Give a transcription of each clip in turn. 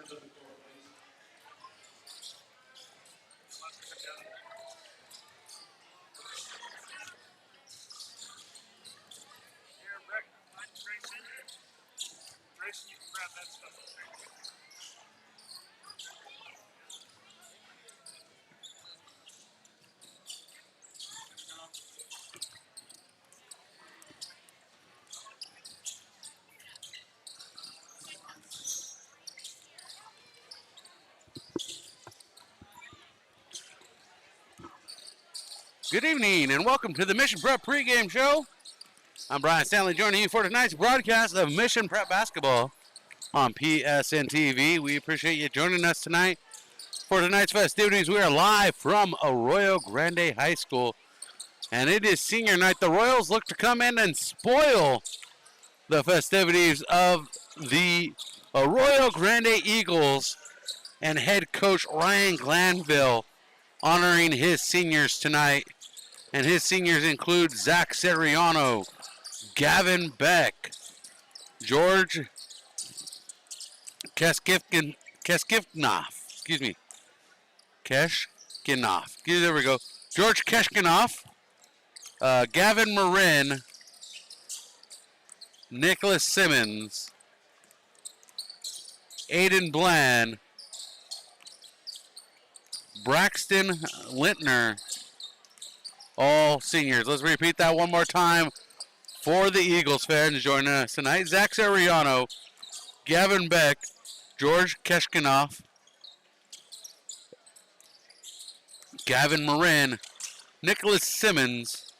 Grayson, you can grab that stuff. Good evening and welcome to the Mission Prep pregame show. I'm Brian Stanley joining you for tonight's broadcast of Mission Prep basketball on PSNtv. We appreciate you joining us tonight for tonight's festivities. We are live from Arroyo Grande High School and it is senior night. The Royals look to come in and spoil the festivities of the Arroyo Grande Eagles and head coach Ryan Glanville honoring his seniors tonight. And his seniors include Zach Seriano, Gavin Beck, George Keskinoff. There we go. George Keskinoff, Gavin Marin, Nicholas Simmons, Aiden Bland, Braxton Lintner, all seniors. Let's repeat that one more time for the Eagles fans joining us tonight. Zach Seriano, Gavin Beck, George Keskinoff, Gavin Marin, Nicholas Simmons,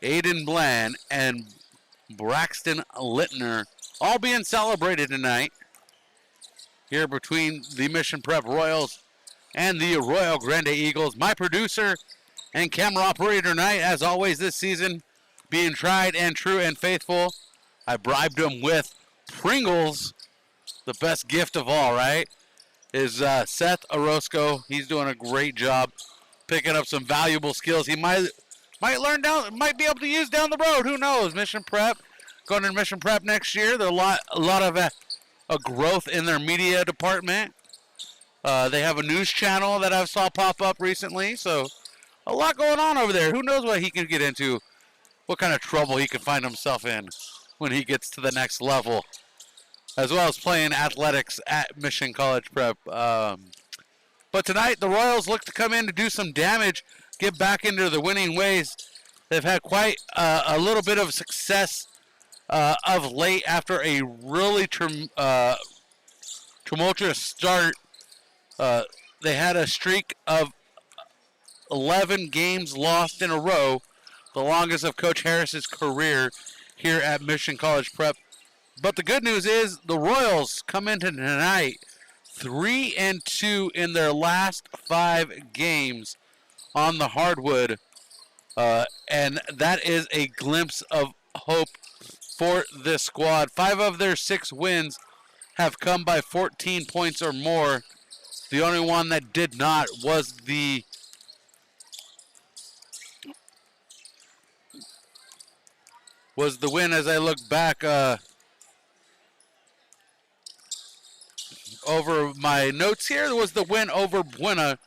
Aiden Bland, and Braxton Lintner, all being celebrated tonight here between the Mission Prep Royals and the Arroyo Grande Eagles. My producer and camera operator tonight, as always this season, being tried and true and faithful. I bribed him with Pringles, the best gift of all, right? Is Seth Orozco. He's doing a great job picking up some valuable skills he might be able to use down the road. Who knows? Mission Prep, going to Mission Prep next year. There's a lot of a growth in their media department. They have a news channel that I saw pop up recently, so a lot going on over there. Who knows what he can get into, what kind of trouble he can find himself in when he gets to the next level, as well as playing athletics at Mission College Prep. But tonight, the Royals look to come in to do some damage, get back into the winning ways. They've had quite a little bit of success of late after a really tumultuous start. They had a streak of 11 games lost in a row, the longest of Coach Harris's career here at Mission College Prep. But the good news is the Royals come into tonight 3-2 in their last 5 games on the hardwood, and that is a glimpse of hope for this squad. 5 of their 6 wins have come by 14 points or more. The only one that did not was the win, as I look back over my notes here, was the win over Buena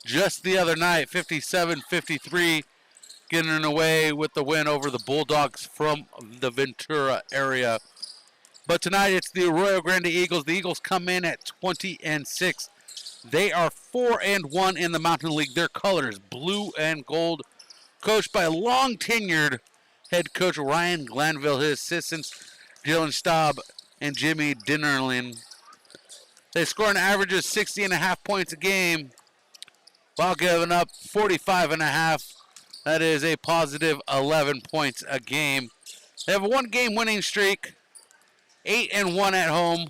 just the other night, 57-53, getting away with the win over the Bulldogs from the Ventura area. But tonight it's the Arroyo Grande Eagles. The Eagles come in at 20-6. They are 4-1 in the Mountain League. Their colors, blue and gold, coached by long-tenured head coach Ryan Glanville, his assistants Dylan Staub and Jimmy Dinnerlin. They score an average of 60.5 points a game while giving up 45.5. That is a positive 11 points a game. They have a 1-game winning streak, 8-1 at home,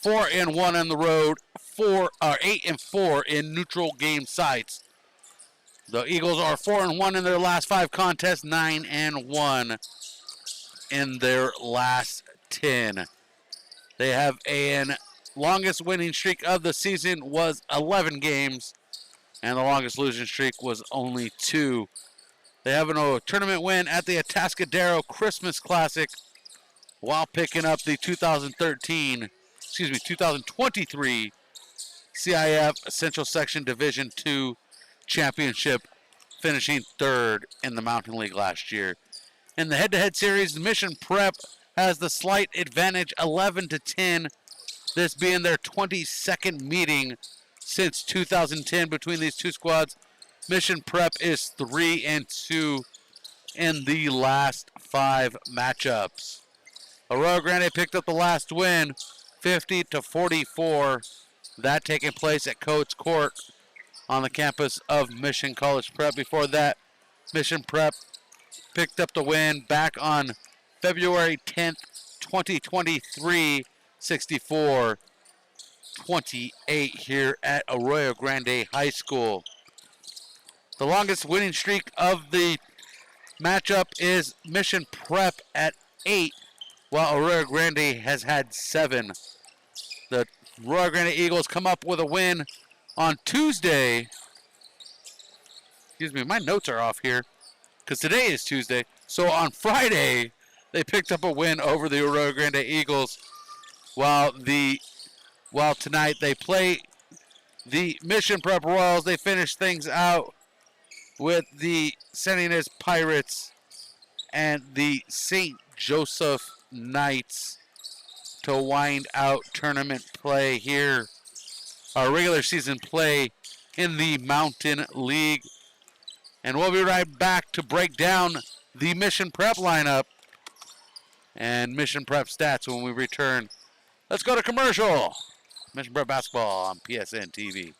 4-1 on the road, 8-4 in neutral game sites. The Eagles are 4-1 in their last 5 contests, 9-1 in their last 10. They have a longest winning streak of the season was 11 games, and the longest losing streak was only 2. They have a tournament win at the Atascadero Christmas Classic while picking up the 2023 CIF Central Section Division II Championship, finishing third in the Mountain League last year. In the head-to-head series, Mission Prep has the slight advantage, 11-10, this being their 22nd meeting since 2010 between these two squads. Mission Prep is 3-2 in the last 5 matchups. Arroyo Grande picked up the last win, 50-44. That taking place at Coates Court on the campus of Mission College Prep. Before that, Mission Prep picked up the win back on February 10th, 2023, 64-28 here at Arroyo Grande High School. The longest winning streak of the matchup is Mission Prep at 8, while Arroyo Grande has had 7. The Arroyo Grande Eagles come up with a win on Tuesday. Excuse me, my notes are off here because today is Tuesday. So on Friday, they picked up a win over the Arroyo Grande Eagles, while tonight they play the Mission Prep Royals. They finish things out with the San Ynez Pirates and the St. Joseph Knights to wind out tournament play here, our regular season play in the Mountain League. And we'll be right back to break down the Mission Prep lineup and Mission Prep stats when we return. Let's go to commercial. Mission Prep basketball on PSNtv.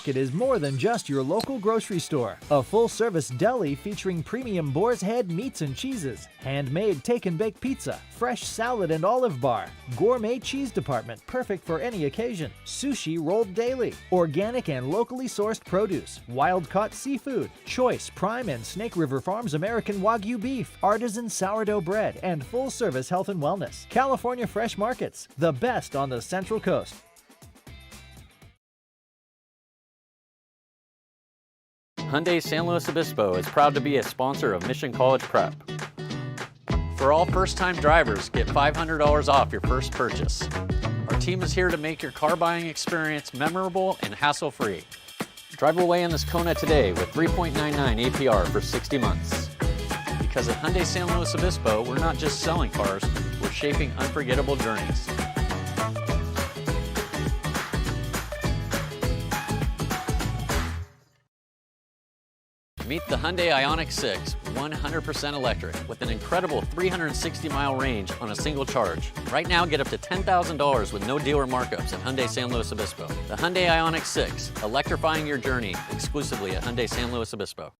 It is more than just your local grocery store. A full-service deli featuring premium Boar's Head meats and cheeses, handmade take-and-bake pizza, fresh salad and olive bar, gourmet cheese department perfect for any occasion, sushi rolled daily, organic and locally sourced produce, wild-caught seafood, choice Prime and Snake River Farms American Wagyu beef, artisan sourdough bread, and full-service health and wellness. California Fresh Markets, the best on the Central Coast. Hyundai San Luis Obispo is proud to be a sponsor of Mission College Prep. For all first-time drivers, get $500 off your first purchase. Our team is here to make your car buying experience memorable and hassle-free. Drive away in this Kona today with 3.99 APR for 60 months. Because at Hyundai San Luis Obispo, we're not just selling cars, we're shaping unforgettable journeys. Meet the Hyundai Ioniq 6, 100% electric, with an incredible 360-mile range on a single charge. Right now, get up to $10,000 with no dealer markups at Hyundai San Luis Obispo. The Hyundai Ioniq 6, electrifying your journey, exclusively at Hyundai San Luis Obispo.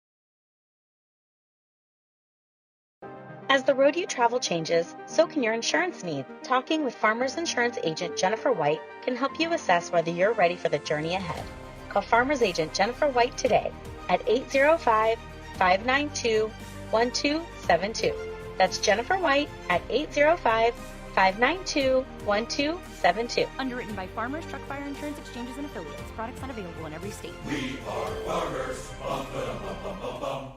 As the road you travel changes, so can your insurance needs. Talking with Farmers Insurance Agent Jennifer White can help you assess whether you're ready for the journey ahead. Call Farmers Agent Jennifer White today at 805-592-1272. That's Jennifer White at 805-592-1272. Underwritten by Farmers Truck Fire Insurance Exchanges and Affiliates. Products not available in every state. We are farmers. Bum, ba-dum, bum, bum, bum, bum.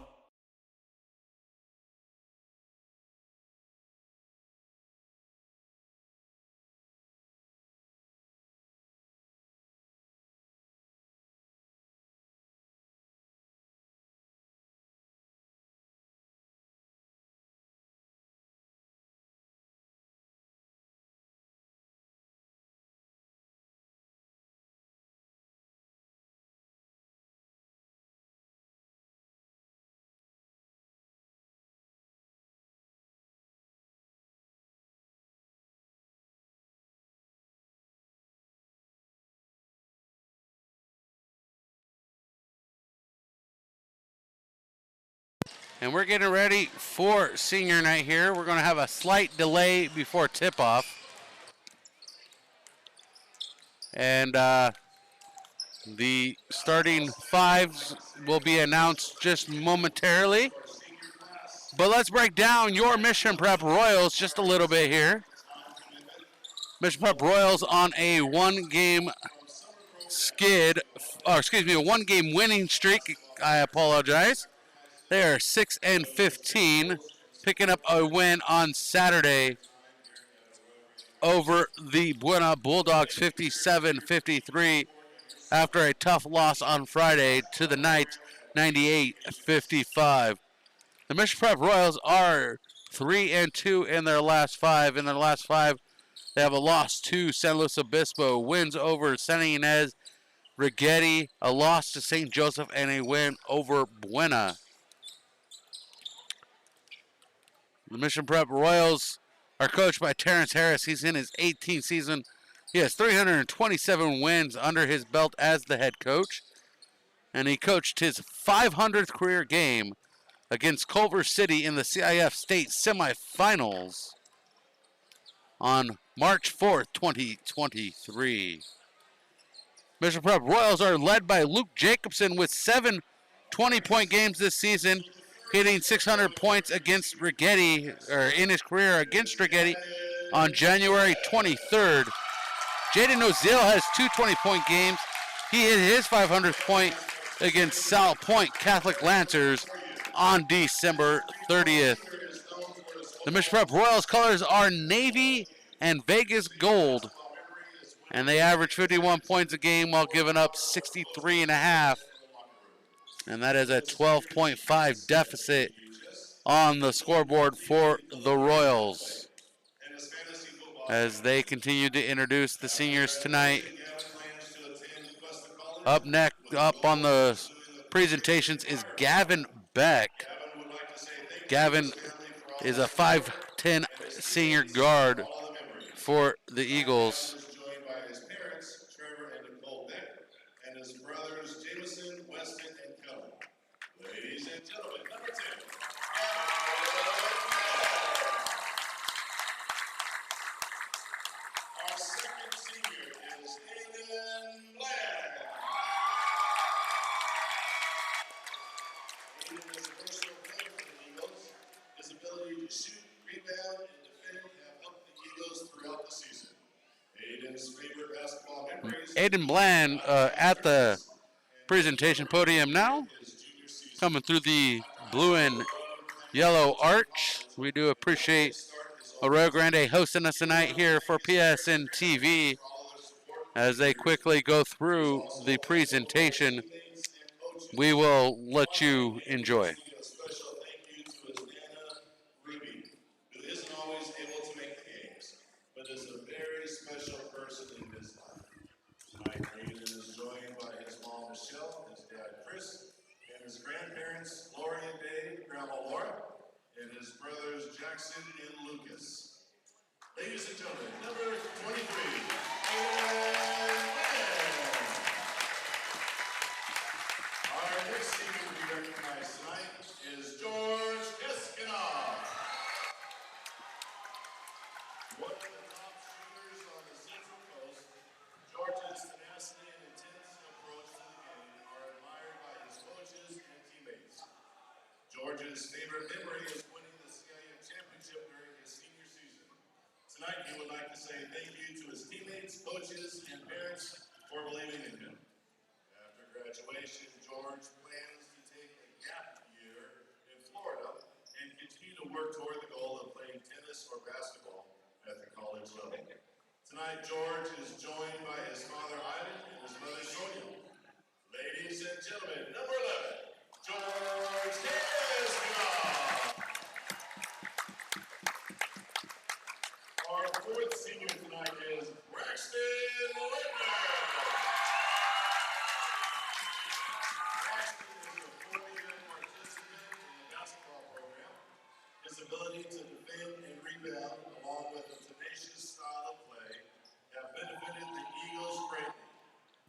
And we're getting ready for senior night here. We're going to have a slight delay before tip-off. And the starting fives will be announced just momentarily. But let's break down your Mission Prep Royals just a little bit here. Mission Prep Royals on a one-game a one-game winning streak. I apologize. They are 6-15. picking up a win on Saturday over the Buena Bulldogs 57-53 after a tough loss on Friday to the Knights 98-55. The Mission Prep Royals are 3-2 in their last 5. In their last 5, they have a loss to San Luis Obispo, wins over San Ynez, Rigetti, a loss to St. Joseph, and a win over Buena. The Mission Prep Royals are coached by Terrence Harris. He's in his 18th season. He has 327 wins under his belt as the head coach. And he coached his 500th career game against Culver City in the CIF State semifinals on March 4th, 2023. Mission Prep Royals are led by Luke Jacobson with 7 20-point games this season, hitting 600 points against Rigetti, or in his career against Rigetti on January 23rd. Jaden Oziel has 2 20-point games. He hit his 500th point against South Point Catholic Lancers on December 30th. The Mission Prep Royals colors are Navy and Vegas Gold, and they average 51 points a game while giving up 63.5. And that is a 12.5 deficit on the scoreboard for the Royals as they continue to introduce the seniors tonight. Up next, up on the presentations is Gavin Beck. Gavin is a 5'10" senior guard for the Eagles. Aiden Bland at the presentation podium now, coming through the blue and yellow arch. We do appreciate Arroyo Grande hosting us tonight here for PSNtv as they quickly go through the presentation. We will let you enjoy. Ladies and gentlemen, number 23, our next senior to be recognized tonight is George Eskinov. One of the top shooters on the Central Coast, George's tenacity and intense approach to the game are admired by his coaches and teammates. George's favorite memory is winning the CIF championship during his senior season. Tonight, he would like to say thank you to his teammates, coaches, and parents for believing in him. After graduation, George plans to take a gap year in Florida and continue to work toward the goal of playing tennis or basketball at the college level. Tonight, George is joined by his father, Ivan, and his mother, Sonia. Ladies and gentlemen, number 11, George Eskinov. Our fourth senior tonight is Braxton Littner. Braxton is a 4-year participant in the basketball program. His ability to defend and rebound, along with a tenacious style of play, have benefited the Eagles greatly.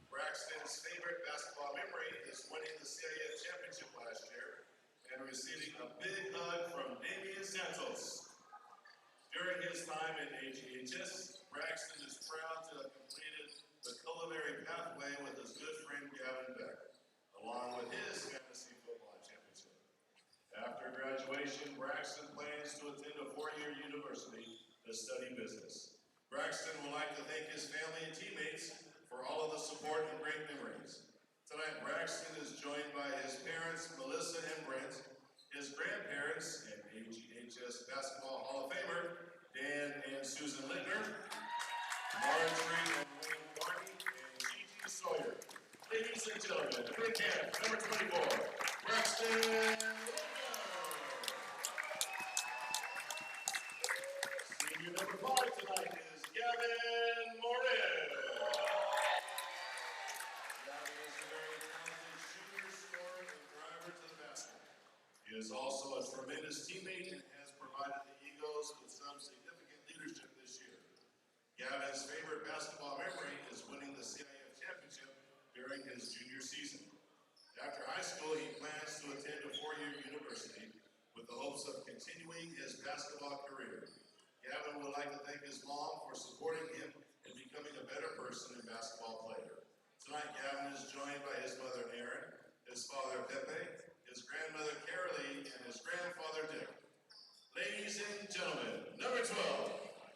Braxton's favorite basketball memory is winning the CIF championship last year and receiving a big hug from Damian Santos. During his time at AGHS, Braxton is proud to have completed the culinary pathway with his good friend Gavin Beck, along with his fantasy football championship. After graduation, Braxton plans to attend a 4-year university to study business. Braxton would like to thank his family and teammates for all of the support and great memories. Tonight, Braxton is joined by his parents, Melissa and Brent, his grandparents, and AGHS HS Basketball Hall of Famer, Dan and Susan Littner, Marjorie and Wayne Barney, and Gigi Sawyer. Ladies and gentlemen, big hand, number 24, Braxton. Senior number 5 tonight is Gavin Morris. Gavin is a very talented shooter, scorer, and driver to the basket. He is also a tremendous teammate and has provided the Eagles with some significant leadership this year. Gavin's favorite basketball memory is winning the CIF championship during his junior season. After high school, he plans to attend a 4-year university with the hopes of continuing his basketball career. Gavin would like to thank his mom for supporting him and becoming a better person and basketball player. Tonight, Gavin is joined by his mother, Erin, his father, Pepe, his grandmother, Carolee, and his grandfather, Dick. Ladies and gentlemen, number 12,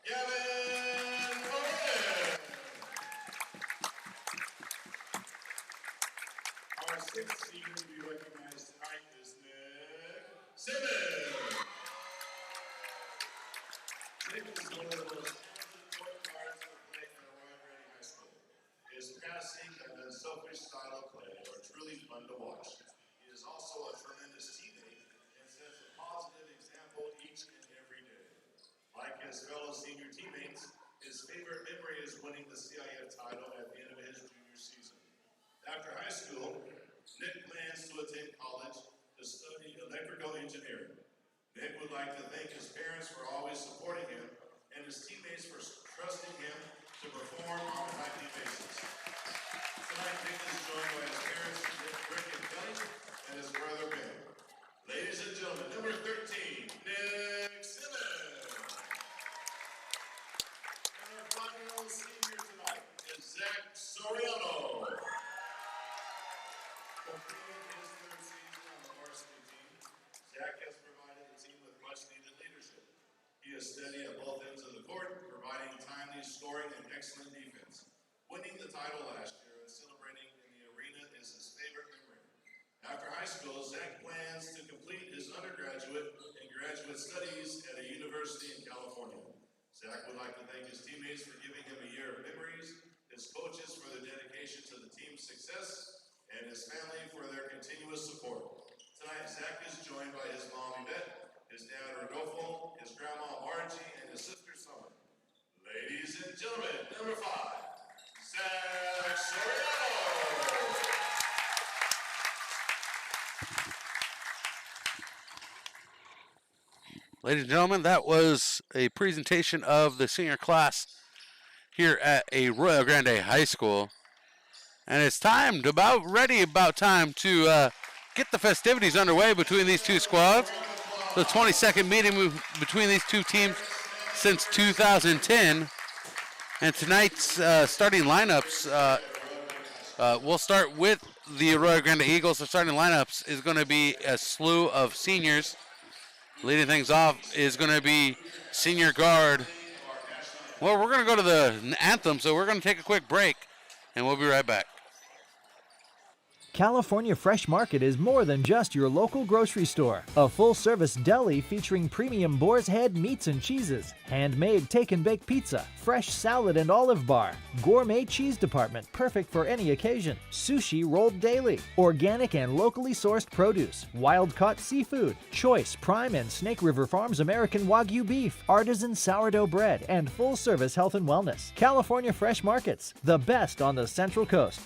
Gavin Morris. Our 6th senior to be recognized tonight is Nick Simmons. Nick is one of the most talented point guards to play at Arroyo Grande High School. His passing and unselfish style of play are truly fun to watch. He is also a tremendous teammate and sets a positive example each and every day. Like his fellow senior teammates, his favorite memory is winning the CIF title at the end of his junior season. After high school, Nick plans to attend college to study electrical engineering. Nick would like to thank his parents for always supporting him and his teammates for trusting him to perform on a nightly basis. Tonight, Nick is joined by his parents, Rick and Kelly, and his brother, Ben. Ladies and gentlemen, number 13, Nick Simmons. And our final senior tonight is Zach Soriano. Completing his 3rd season on the varsity team, Zach has provided the team with much-needed leadership. He is steady at both ends of the court, providing timely scoring and excellent defense. Winning the title last year and celebrating in the arena is his favorite memory. After high school, Zach plans to complete his undergraduate and graduate studies at a university in California. Zach would like to thank his teammates for giving him a year of memories, his coaches for their dedication to the team's success, and his family for their continuous support. Tonight, Zach is joined by his mom, Yvette, his dad, Rodolfo, his grandma, Margie, and his sister, Summer. Ladies and gentlemen, number 5, Zach Soriano. Ladies and gentlemen, that was a presentation of the senior class here at Arroyo Grande High School. And it's time to about time to get the festivities underway between these two squads. The 22nd meeting between these two teams since 2010. And tonight's starting lineups, we'll start with the Arroyo Grande Eagles. The starting lineups is going to be a slew of seniors. Leading things off is going to be senior guard. Well, we're going to go to the anthem, so we're going to take a quick break, and we'll be right back. California Fresh Market is more than just your local grocery store. A full-service deli featuring premium boar's head meats and cheeses, handmade take-and-bake pizza, fresh salad and olive bar, gourmet cheese department perfect for any occasion, sushi rolled daily, organic and locally sourced produce, wild-caught seafood, choice Prime and Snake River Farms American Wagyu beef, artisan sourdough bread, and full-service health and wellness. California Fresh Markets, the best on the Central Coast.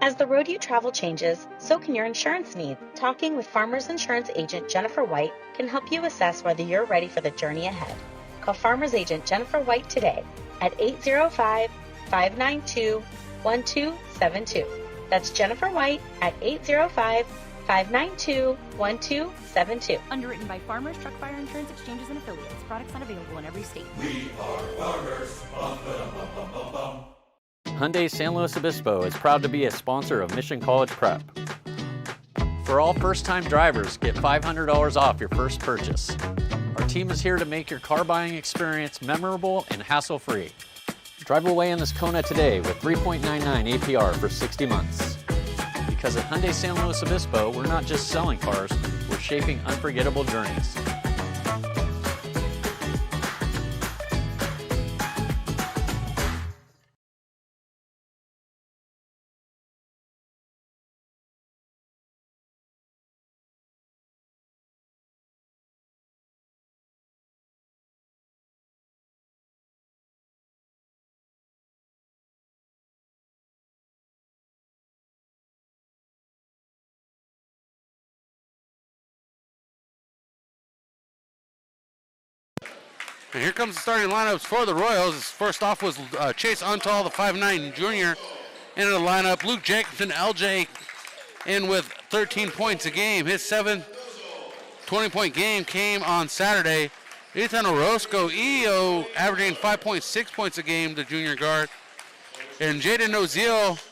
As the road you travel changes, so can your insurance needs. Talking with Farmers Insurance Agent Jennifer White can help you assess whether you're ready for the journey ahead. Call Farmers Agent Jennifer White today at 805-592-1272. That's Jennifer White at 805-592-1272. Underwritten by Farmers, Truck Fire Insurance Exchanges and Affiliates. Products not available in every state. We are farmers. Bum, ba-dum, bum, bum, bum, bum. Hyundai San Luis Obispo is proud to be a sponsor of Mission College Prep. For all first-time drivers, get $500 off your first purchase. Our team is here to make your car buying experience memorable and hassle-free. Drive away in this Kona today with 3.99 APR for 60 months. Because at Hyundai San Luis Obispo, we're not just selling cars, we're shaping unforgettable journeys. And here comes the starting lineups for the Royals. First off was Chase Untall, the 5'9 junior, into the lineup. Luke Jacobson, LJ, in with 13 points a game. His seventh 20-point game came on Saturday. Ethan Orozco, EO, averaging 5.6 points a game, the junior guard. And Jaden Noziel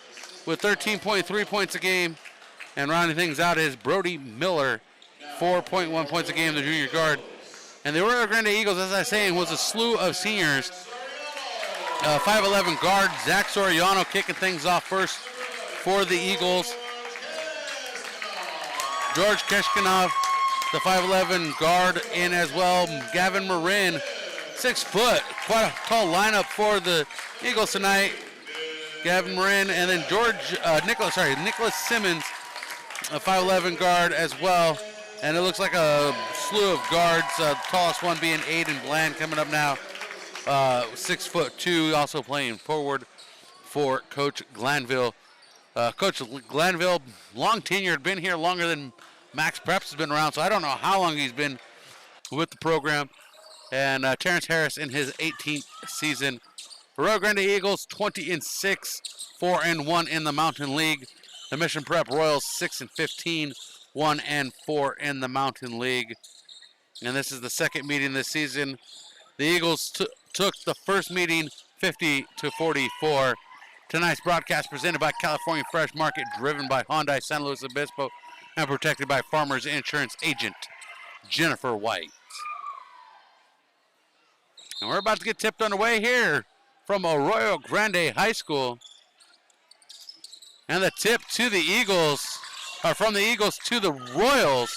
with 13.3 points a game. And rounding things out is Brody Miller, 4.1 points a game, the junior guard. And the Arroyo Grande Eagles, as I was saying, was a slew of seniors. 5'11 guard Zach Soriano kicking things off first for the Eagles. George Keshkanov, the 5'11 guard, in as well. Gavin Marin, 6 foot, quite a tall lineup for the Eagles tonight. Gavin Marin, and then Nicholas Simmons, a 5'11 guard as well. And it looks like a slew of guards, the tallest one being Aiden Bland coming up now. 6'2", also playing forward for Coach Glanville. Coach Glanville, long tenured, been here longer than Max Preps has been around, so I don't know how long he's been with the program. And Terrence Harris in his 18th season. Arroyo Grande Eagles 20-6, 4-1 in the Mountain League. The Mission Prep Royals 6-15, 1-4 in the Mountain League. And this is the second meeting this season. The Eagles took the first meeting 50-44. Tonight's broadcast presented by California Fresh Market, driven by Hyundai San Luis Obispo, and protected by Farmers Insurance Agent Jennifer White. And we're about to get tipped underway here from Arroyo Grande High School. And the tip to the Eagles, or from the Eagles to the Royals.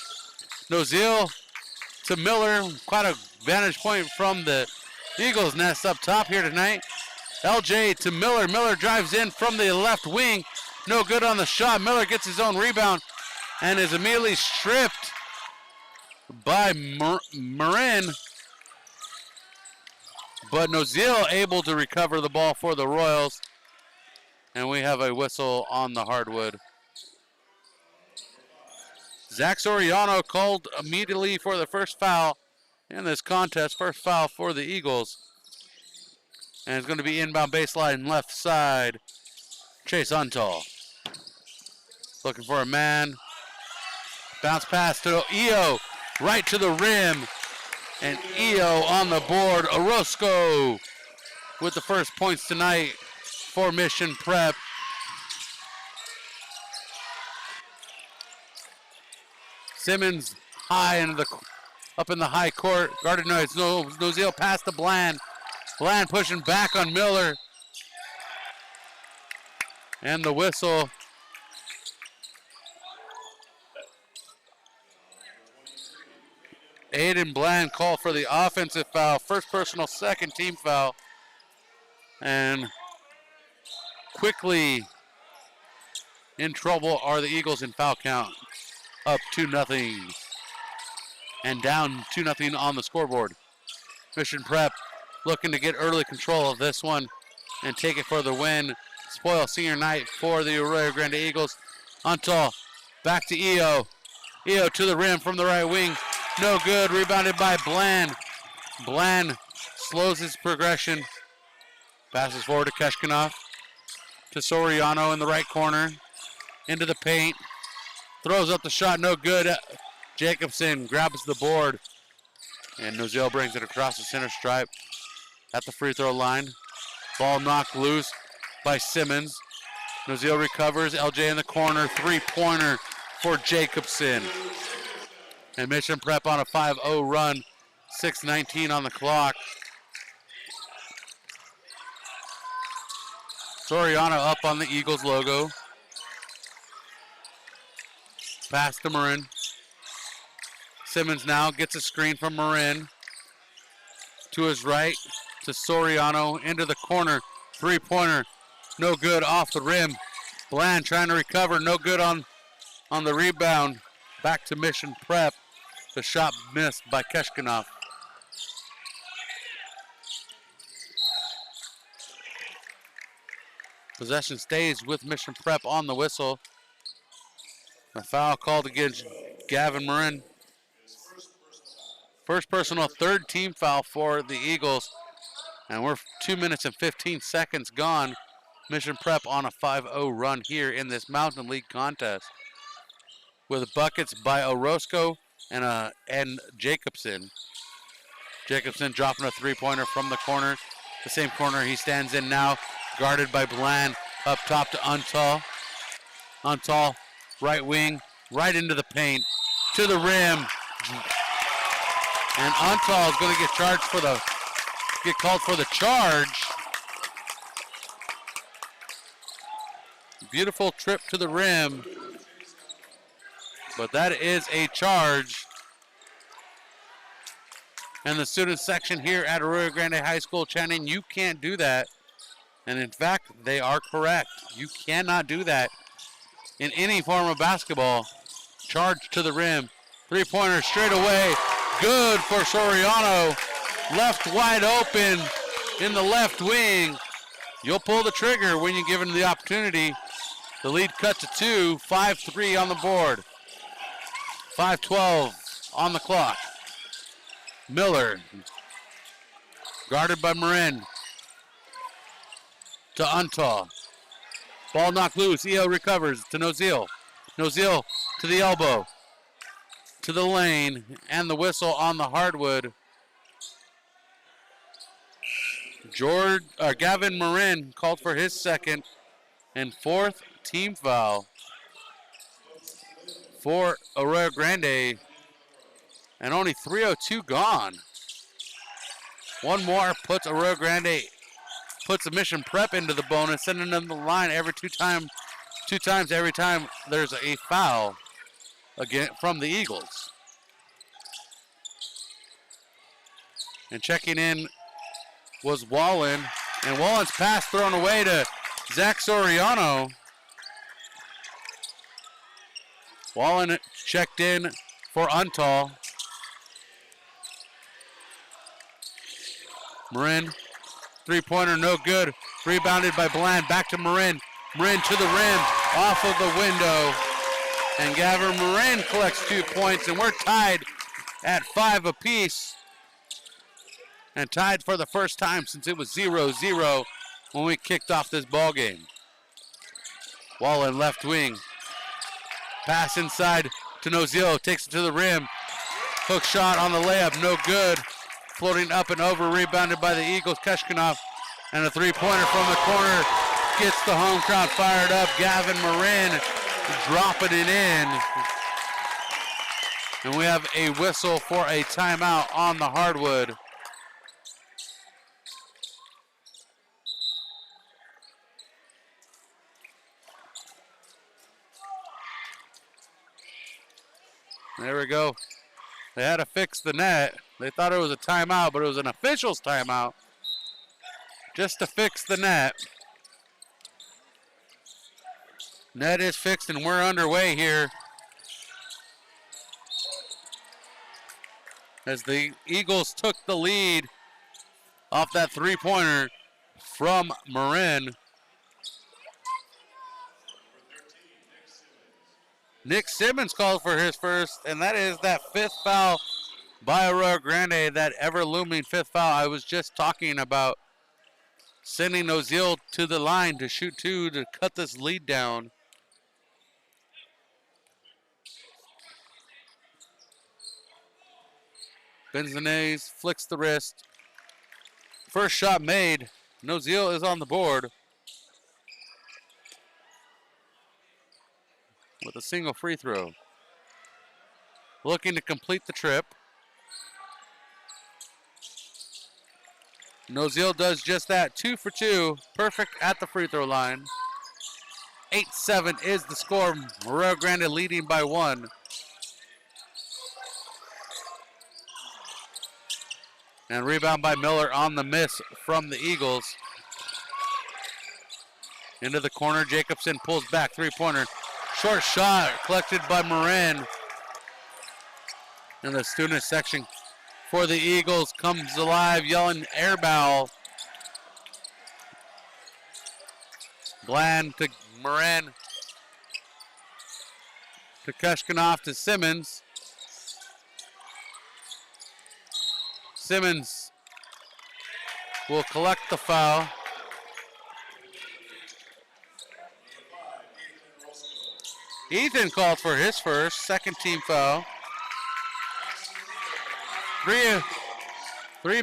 Noziel to Miller, quite a vantage point from the Eagles nest up top here tonight. LJ to Miller. Miller drives in from the left wing. No good on the shot. Miller gets his own rebound and is immediately stripped by Marin. But Noziel able to recover the ball for the Royals. And we have a whistle on the hardwood. Zach Soriano called immediately for the first foul in this contest. First foul for the Eagles. And it's going to be inbound baseline left side. Chase Untall. Looking for a man. Bounce pass to EO. Right to the rim. And EO on the board. Orozco with the first points tonight for Mission Prep. Simmons high up in the high court. Guarded Noziel past to Bland. Bland pushing back on Miller. And the whistle. Aiden Bland called for the offensive foul. First personal, second team foul. And quickly in trouble are the Eagles in foul count. Up 2-0. And down 2-0 on the scoreboard. Mission Prep looking to get early control of this one and take it for the win. Spoil senior night for the Arroyo Grande Eagles. Untall back to EO. EO to the rim from the right wing. No good. Rebounded by Bland. Bland slows his progression. Passes forward to Keshkanov. To Soriano in the right corner. Into the paint. Throws up the shot. No good. Jacobson grabs the board. And Noziel brings it across the center stripe at the free throw line. Ball knocked loose by Simmons. Noziel recovers. LJ in the corner. Three-pointer for Jacobson. And Mission Prep on a 5-0 run. 6:19 on the clock. Soriano up on the Eagles logo. Pass to Marin. Simmons now gets a screen from Marin. To his right, to Soriano, into the corner. Three-pointer, no good, off the rim. Bland trying to recover, no good on the rebound. Back to Mission Prep. The shot missed by Keshkanov. Possession stays with Mission Prep on the whistle. A foul called against Gavin Marin. First personal, third team foul for the Eagles. And we're 2 minutes and 15 seconds gone. Mission Prep on a 5-0 run here in this Mountain League contest. With buckets by Orozco and Jacobson. Jacobson dropping a three-pointer from the corner. The same corner he stands in now, guarded by Bland. Up top to Untal. Untal, right wing, right into the paint, to the rim. And Untal is going to get called for the charge. Beautiful trip to the rim. But that is a charge. And the student section here at Arroyo Grande High School chanting, you can't do that. And in fact, they are correct. You cannot do that in any form of basketball. Charge to the rim. Three-pointer straight away. Good for Soriano. Left wide open in the left wing. You'll pull the trigger when you're given the opportunity. The lead cut to 2. 5-3 on the board. 5:12 on the clock. Miller, guarded by Marin. To Untal. Ball knocked loose. EO recovers to Nozil. Nozil to the elbow. To the lane. And the whistle on the hardwood. Gavin Marin called for his second and fourth team foul for Arroyo Grande. And only 3:02 gone. One more puts Arroyo Grande, puts the Mission Prep into the bonus, sending them the line every two times every time there's a foul again from the Eagles. And checking in was Wallen, and Wallen's pass thrown away to Zach Soriano. Wallen checked in for Untal. Marin, three-pointer, no good. Rebounded by Bland, back to Marin. Marin to the rim, off of the window. And Gavin Marin collects 2 points, and we're tied at 5 apiece. And tied for the first time since it was 0-0 when we kicked off this ball game. Wallen left wing. Pass inside to Nozil, takes it to the rim. Hook shot on the layup, no good. Floating up and over, rebounded by the Eagles, Keshkanov. And a three-pointer from the corner gets the home crowd fired up. Gavin Marin dropping it in. And we have a whistle for a timeout on the hardwood. There we go. They had to fix the net. They thought it was a timeout, but it was an official's timeout. Just to fix the net. Net is fixed and we're underway here. As the Eagles took the lead off that three-pointer from Marin. Nick Simmons called for his first, and that is that fifth foul by Arroyo Grande, that ever-looming fifth foul I was just talking about. Sending Nozil to the line to shoot 2 to cut this lead down. Benzenez flicks the wrist. First shot made. Nozil is on the board with a single free throw. Looking to complete the trip. Nozil does just that, 2 for 2, perfect at the free throw line. 8-7 is the score. Arroyo Grande leading by 1. And rebound by Miller on the miss from the Eagles. Into the corner, Jacobson pulls back, three-pointer. Short shot collected by Marin. And the student section for the Eagles comes alive, yelling air ball. Bland to Marin. To Keshkinoff to Simmons. Simmons will collect the foul. Ethan called for his first, second team foul. 3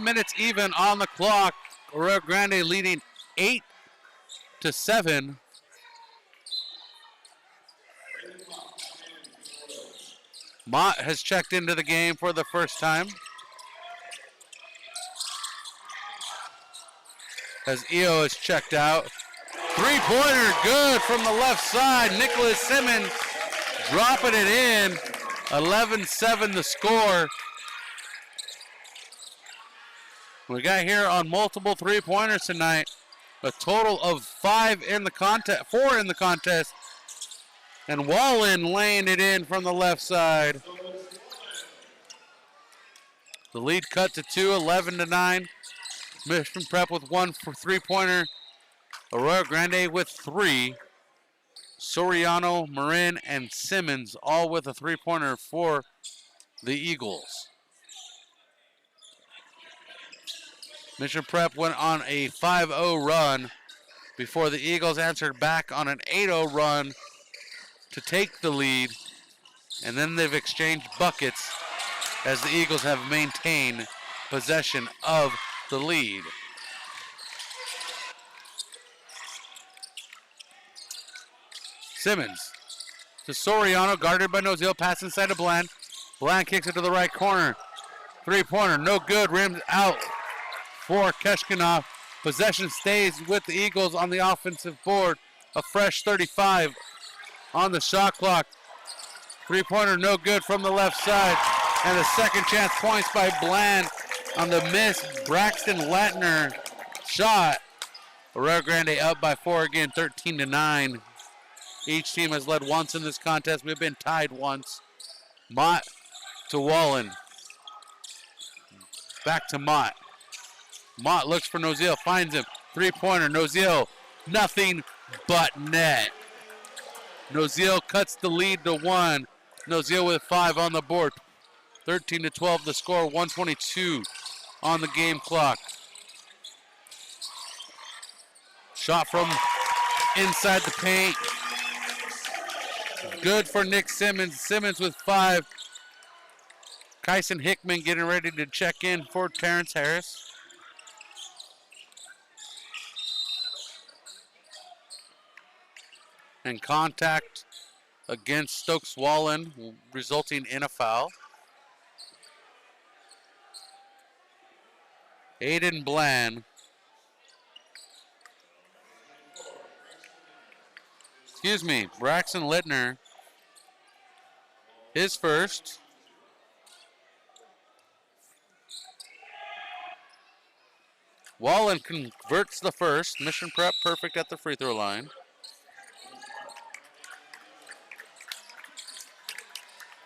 minutes even on the clock. Arroyo Grande leading 8-7. Mott has checked into the game for the first time. As Eo is checked out. Three-pointer good from the left side. Nicholas Simmons dropping it in. 11-7 the score. We got here on multiple three-pointers tonight. A total of 4 in the contest. And Wallen laying it in from the left side. The lead cut to 2, 11-9. Mission Prep with 1 for three-pointer. Arroyo Grande with 3. Soriano, Marin, and Simmons all with a three-pointer for the Eagles. Mission Prep went on a 5-0 run before the Eagles answered back on an 8-0 run to take the lead. And then they've exchanged buckets as the Eagles have maintained possession of the lead. Simmons to Soriano, guarded by Nozil, pass inside to Bland. Bland kicks it to the right corner. Three-pointer, no good, rims out for Keshkinoff. Possession stays with the Eagles on the offensive board. A fresh 35 on the shot clock. Three-pointer, no good from the left side. And a second chance points by Bland on the miss. Braxton Lettner shot. Arroyo Grande up by 4 again, 13-9. Each team has led once in this contest. We've been tied once. Mott to Wallen. Back to Mott. Mott looks for Nozil, finds him. Three-pointer, Nozil, nothing but net. Nozil cuts the lead to 1. Nozil with 5 on the board. 13-12 the score, 1:22 on the game clock. Shot from inside the paint. Good for Nick Simmons. Simmons with 5. Kyson Hickman getting ready to check in for Terrence Harris. And contact against Stokes Wallen, resulting in a foul. Aiden Bland. Braxton Littner. His first. Wallen converts the first. Mission Prep perfect at the free throw line.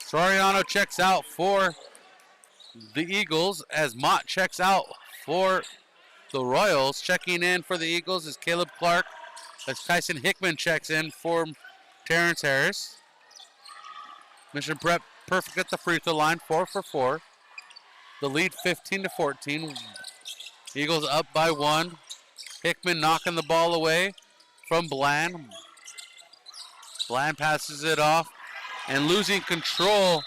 Soriano checks out for the Eagles as Mott checks out for the Royals. Checking in for the Eagles is Caleb Clark as Tyson Hickman checks in for Terrence Harris. Mission Prep perfect at the free throw line, 4 for 4. The lead 15-14. Eagles up by 1. Hickman knocking the ball away from Bland. Bland passes it off. And losing control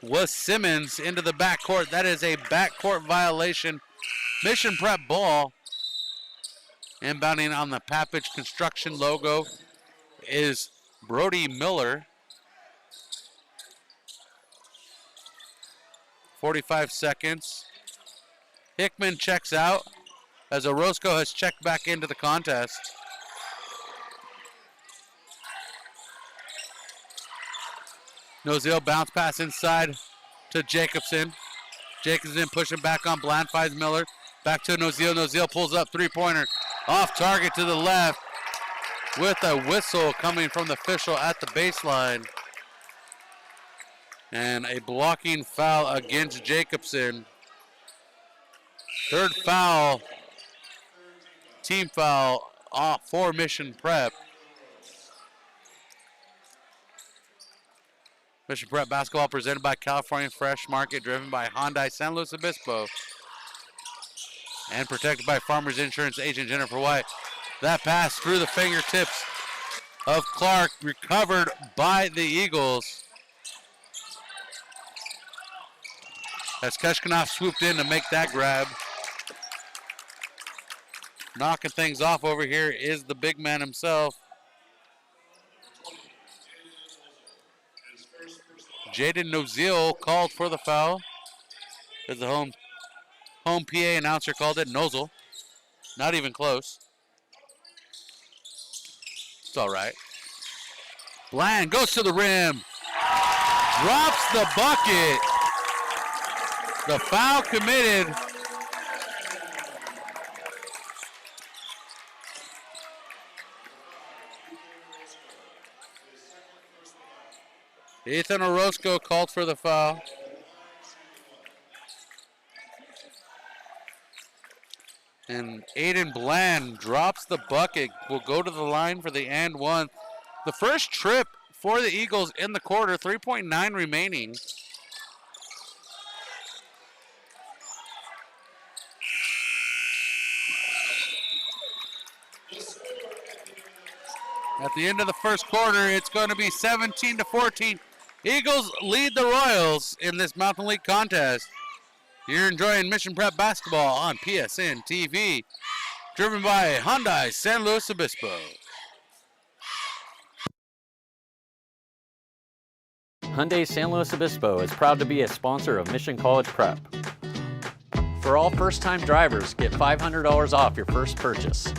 was Simmons into the backcourt. That is a backcourt violation. Mission Prep ball. Inbounding on the Papage Construction logo is Brody Miller. 45 seconds. Hickman checks out as Orozco has checked back into the contest. Nozil bounce pass inside to Jacobson. Jacobson pushing back on Bland, finds Miller. Back to Noziel. Noziel pulls up three-pointer. Off target to the left with a whistle coming from the official at the baseline. And a blocking foul against Jacobson. Third foul, team foul for Mission Prep. Mission Prep basketball presented by California Fresh Market, driven by Hyundai San Luis Obispo, and protected by Farmers Insurance agent Jennifer White. That pass through the fingertips of Clark, recovered by the Eagles. As Keshkanoff swooped in to make that grab. Knocking things off over here is the big man himself. Jaden Noziel called for the foul. As the home PA announcer called it, Nozel. Not even close. It's all right. Bland goes to the rim. Drops the bucket. The foul committed. Ethan Orozco called for the foul. And Aiden Bland drops the bucket, will go to the line for the and one. The first trip for the Eagles in the quarter, 3.9 remaining. At the end of the first quarter, it's going to be 17-14. Eagles lead the Royals in this Mountain League contest. You're enjoying Mission Prep basketball on PSNtv, driven by Hyundai San Luis Obispo. Hyundai San Luis Obispo is proud to be a sponsor of Mission College Prep. For all first-time drivers, get $500 off your first purchase.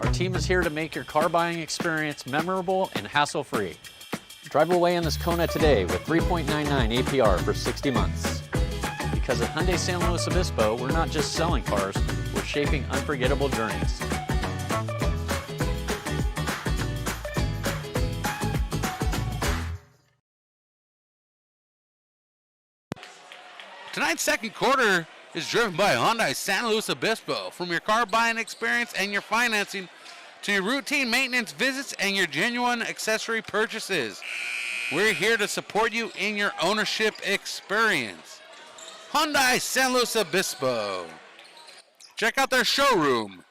Our team is here to make your car buying experience memorable and hassle-free. Drive away in this Kona today with 3.99 APR for 60 months. Because at Hyundai San Luis Obispo, we're not just selling cars, we're shaping unforgettable journeys. Tonight's second quarter is driven by Hyundai San Luis Obispo. From your car buying experience and your financing to your routine maintenance visits and your genuine accessory purchases, we're here to support you in your ownership experience. Hyundai San Luis Obispo. Check out their showroom.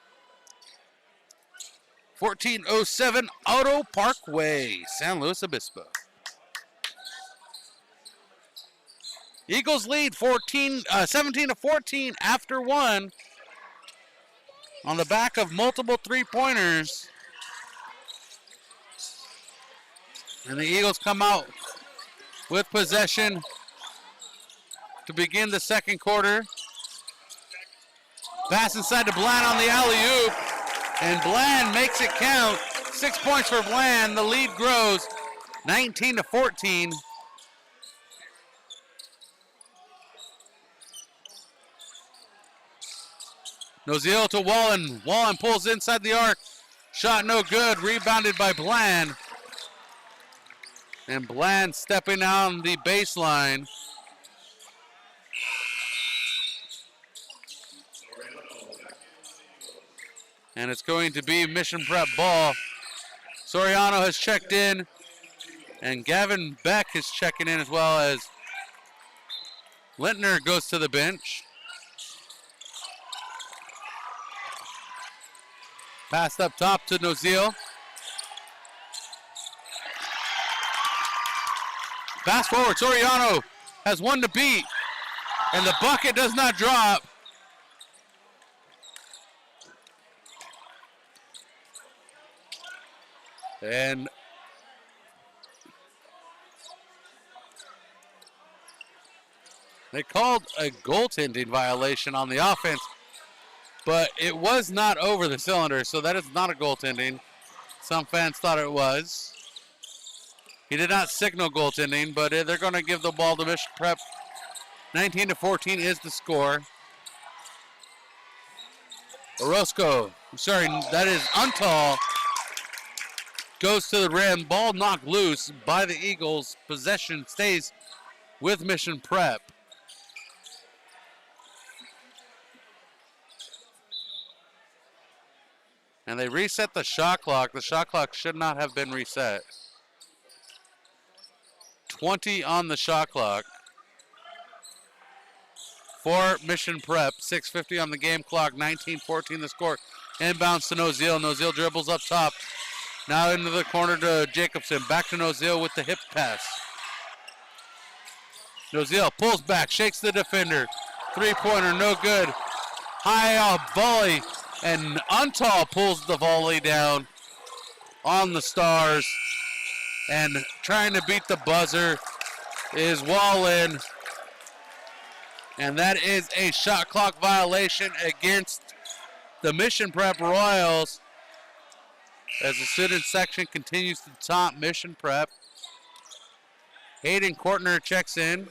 1407 Auto Parkway, San Luis Obispo. Eagles lead 17-14 after one on the back of multiple three-pointers. And the Eagles come out with possession to begin the second quarter. Pass inside to Bland on the alley-oop, and Bland makes it count. 6 points for Bland. The lead grows 19-14. Noziel to Wallen. Wallen pulls inside the arc. Shot no good. Rebounded by Bland. And Bland stepping on the baseline. And it's going to be Mission Prep ball. Soriano has checked in. And Gavin Beck is checking in as well, as Lintner goes to the bench. Passed up top to Noziel. Pass forward, Soriano has one to beat, and the bucket does not drop. And they called a goaltending violation on the offense, but it was not over the cylinder, so that is not a goaltending. Some fans thought it was. He did not signal goaltending, but they're going to give the ball to Mission Prep 19-14 is the score. Orozco, sorry, that is Untall, goes to the rim. Ball knocked loose by the Eagles. Possession stays with Mission Prep. And they reset the shot clock. The shot clock should not have been reset. 20 on the shot clock for Mission Prep. 6:50 on the game clock. 19-14 the score. Inbounds to Noziel. Noziel dribbles up top. Now into the corner to Jacobson. Back to Noziel with the hip pass. Noziel pulls back, shakes the defender. Three-pointer, no good. High off volley, and Untall pulls the volley down on the Stars. And trying to beat the buzzer is Wallen. And that is a shot clock violation against the Mission Prep Royals as the student section continues to taunt Mission Prep. Hayden Kortner checks in.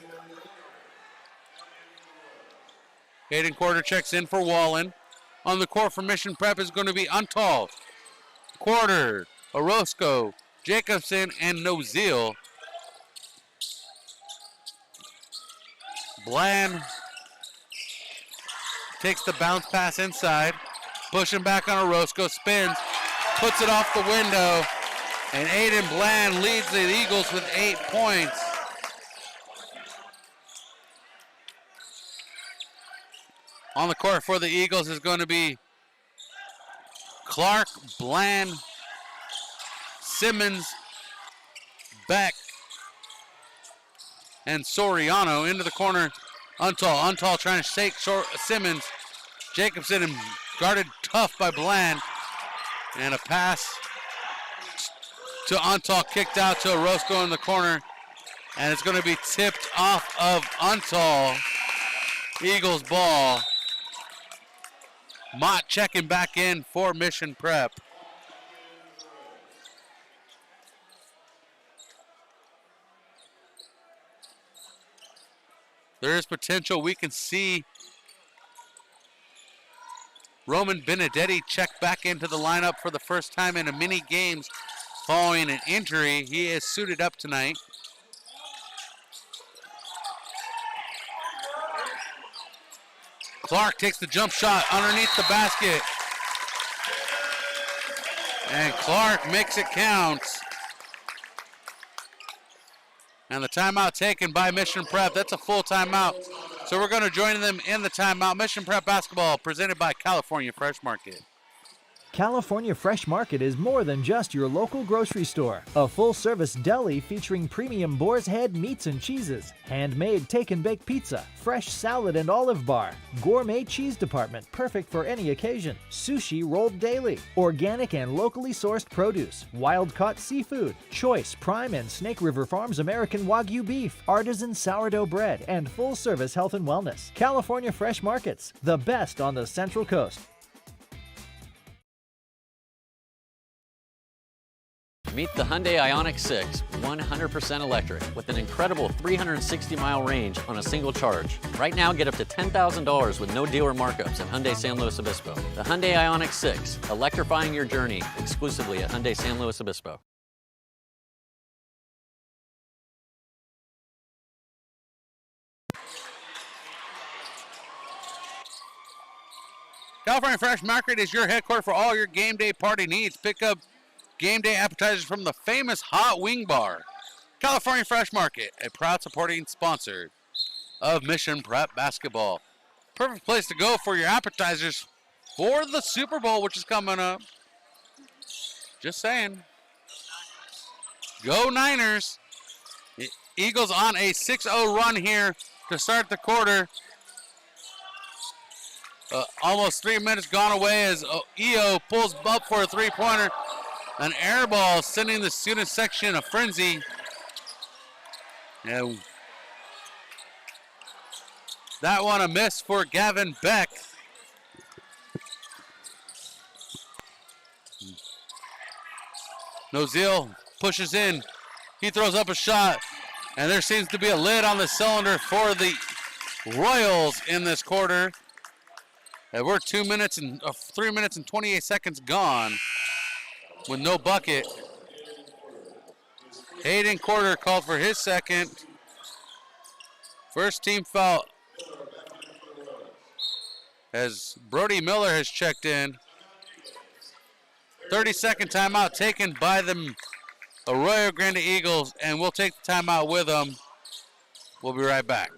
Hayden Kortner checks in for Wallen. On the court for Mission Prep is going to be Untall, Quarter, Orozco, Jacobson, and Noziel. Bland takes the bounce pass inside, pushing back on Orozco, spins, puts it off the window, and Aiden Bland leads the Eagles with 8 points. On the court for the Eagles is going to be Clark, Bland, Simmons, Beck, and Soriano. Into the corner, Untall. Untall trying to shake Simmons. Jacobson guarded tough by Bland. And a pass to Untall, kicked out to Orozco in the corner. And it's going to be tipped off of Untall. Eagles ball. Mott checking back in for Mission Prep. There is potential. We can see Roman Benedetti check back into the lineup for the first time in a mini games following an injury. He is suited up tonight. Clark takes the jump shot underneath the basket. And Clark makes it count. And the timeout taken by Mission Prep. That's a full timeout. So we're going to join them in the timeout. Mission Prep basketball presented by California Fresh Market. California Fresh Market is more than just your local grocery store. A full-service deli featuring premium boar's head meats and cheeses, handmade take-and-bake pizza, fresh salad and olive bar, gourmet cheese department perfect for any occasion, sushi rolled daily, organic and locally sourced produce, wild-caught seafood, choice Prime and Snake River Farms American Wagyu beef, artisan sourdough bread, and full-service health and wellness. California Fresh Markets, the best on the Central Coast. Meet the Hyundai Ioniq 6, 100% electric, with an incredible 360-mile range on a single charge. Right now, get up to $10,000 with no dealer markups at Hyundai San Luis Obispo. The Hyundai Ioniq 6, electrifying your journey exclusively at Hyundai San Luis Obispo. California Fresh Market is your headquarters for all your game day party needs. Pick up game day appetizers from the famous Hot Wing Bar. California Fresh Market, a proud supporting sponsor of Mission Prep basketball. Perfect place to go for your appetizers for the Super Bowl, which is coming up. Just saying. Go Niners. Eagles on a 6-0 run here to start the quarter. Almost 3 minutes gone away as EO pulls up for a three-pointer. An air ball sending the student section in a frenzy. And that one a miss for Gavin Beck. Noziel pushes in. He throws up a shot. And there seems to be a lid on the cylinder for the Royals in this quarter. And we're 3 minutes and 28 seconds gone with no bucket. Hayden Quarter called for his second. First team foul as Brody Miller has checked in. 30-second timeout taken by the Arroyo Grande Eagles, and we'll take the timeout with them. We'll be right back.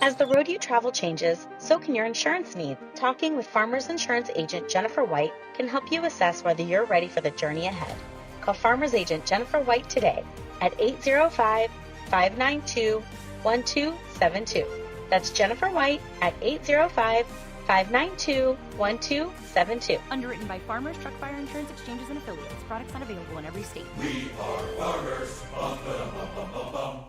As the road you travel changes, so can your insurance needs. Talking with Farmers Insurance Agent Jennifer White can help you assess whether you're ready for the journey ahead. Call Farmers Agent Jennifer White today at 805-592-1272. That's Jennifer White at 805-592-1272. Underwritten by Farmers Truck Fire Insurance Exchanges and Affiliates. Products not available in every state. We are farmers. Bum, ba-dum, bum, bum, bum, bum.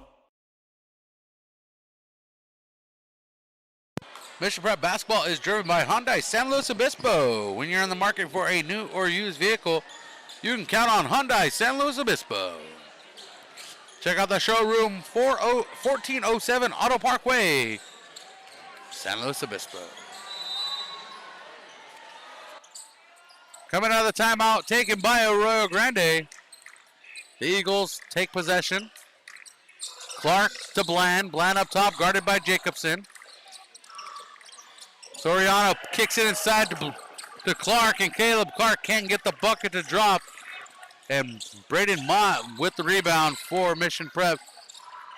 Mission Prep Basketball is driven by Hyundai San Luis Obispo. When you're in the market for a new or used vehicle, you can count on Hyundai San Luis Obispo. Check out the showroom 1407 Auto Parkway, San Luis Obispo. Coming out of the timeout taken by Arroyo Grande. The Eagles take possession. Clark to Bland. Bland up top, guarded by Jacobson. Soriano kicks it inside to Clark, and Caleb Clark can't get the bucket to drop. And Braden Mott with the rebound for Mission Prep.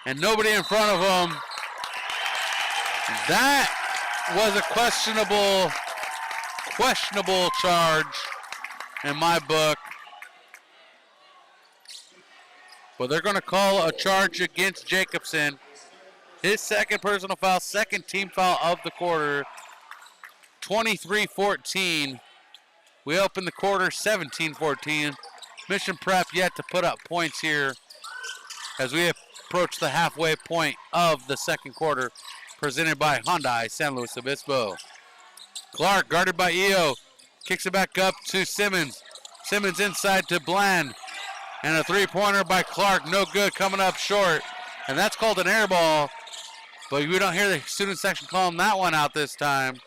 And nobody in front of him. That was a questionable charge in my book. But they're going to call a charge against Jacobson. His second personal foul, second team foul of the quarter. 23-14. We open the quarter 17-14. Mission Prep yet to put up points here as we approach the halfway point of the second quarter, presented by Hyundai San Luis Obispo. Clark guarded by Eo, kicks it back up to Simmons. Simmons inside to Bland, and a three-pointer by Clark, no good, coming up short, and that's called an air ball, but we don't hear the student section calling that one out this time.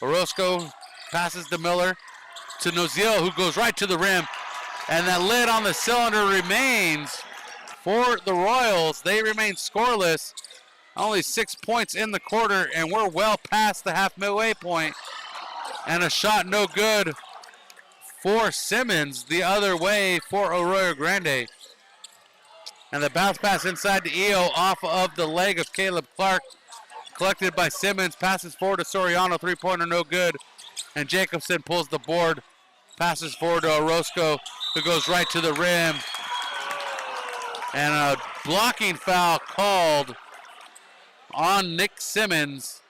Orozco passes to Miller, to Noziel, who goes right to the rim. And that lid on the cylinder remains for the Royals. They remain scoreless. Only 6 points in the quarter, and we're well past the half-midway point. And a shot no good for Simmons the other way for Arroyo Grande. And the bounce pass inside to Eo off of the leg of Caleb Clark. Collected by Simmons, passes forward to Soriano, three-pointer no good. And Jacobson pulls the board, passes forward to Orozco, who goes right to the rim. And a blocking foul called on Nick Simmons.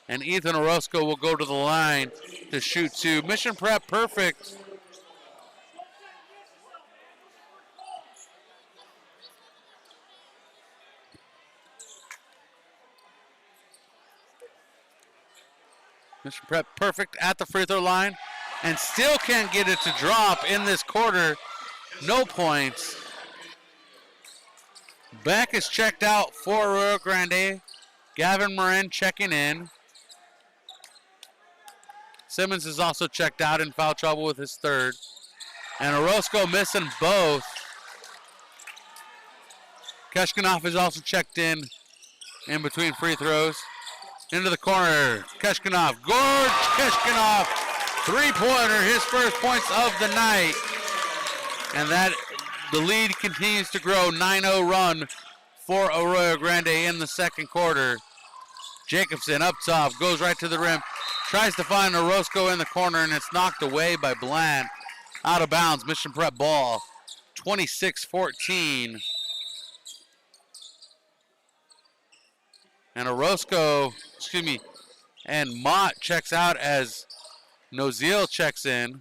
And Ethan Orozco will go to the line to shoot two. Mission Prep perfect. Mission Prep perfect at the free throw line and still can't get it to drop in this quarter. No points. Beck is checked out for Arroyo Grande. Gavin Morin checking in. Simmons is also checked out in foul trouble with his third. And Orozco missing both. Keshkinoff is also checked in between free throws. Into the corner, Keshkinoff, Gorge Keshkinoff, three-pointer, his first points of the night. And that, the lead continues to grow, 9-0 run for Arroyo Grande in the second quarter. Jacobson up top, goes right to the rim, tries to find Orozco in the corner, and it's knocked away by Bland. Out of bounds, Mission Prep ball, 26-14. And and Mott checks out as Noziel checks in.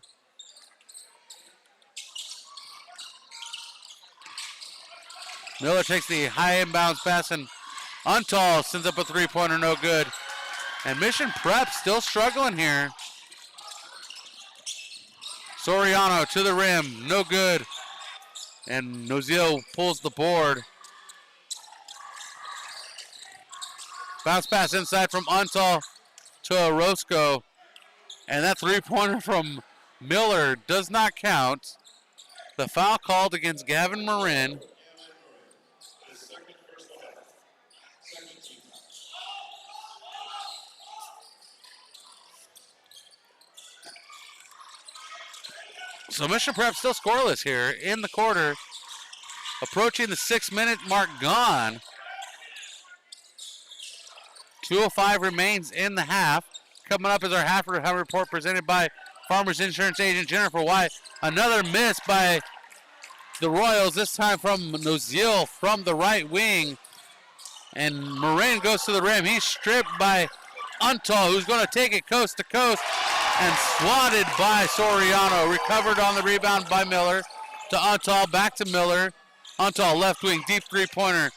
Miller takes the high inbounds pass, and Untall sends up a three-pointer, no good. And Mission Prep still struggling here. Soriano to the rim, no good. And Nozio pulls the board. Bounce pass inside from Untal to Orozco. And that three-pointer from Miller does not count. The foul called against Gavin Marin. So Mission Prep still scoreless here in the quarter. Approaching the 6-minute mark gone. 2:05 remains in the half. Coming up is our halftime report presented by Farmers Insurance agent Jennifer White. Another miss by the Royals, this time from Nozil from the right wing. And Marin goes to the rim. He's stripped by Untal, who's going to take it coast to coast. And swatted by Soriano. Recovered on the rebound by Miller. To Untal, back to Miller. Untal left wing, deep three-pointer.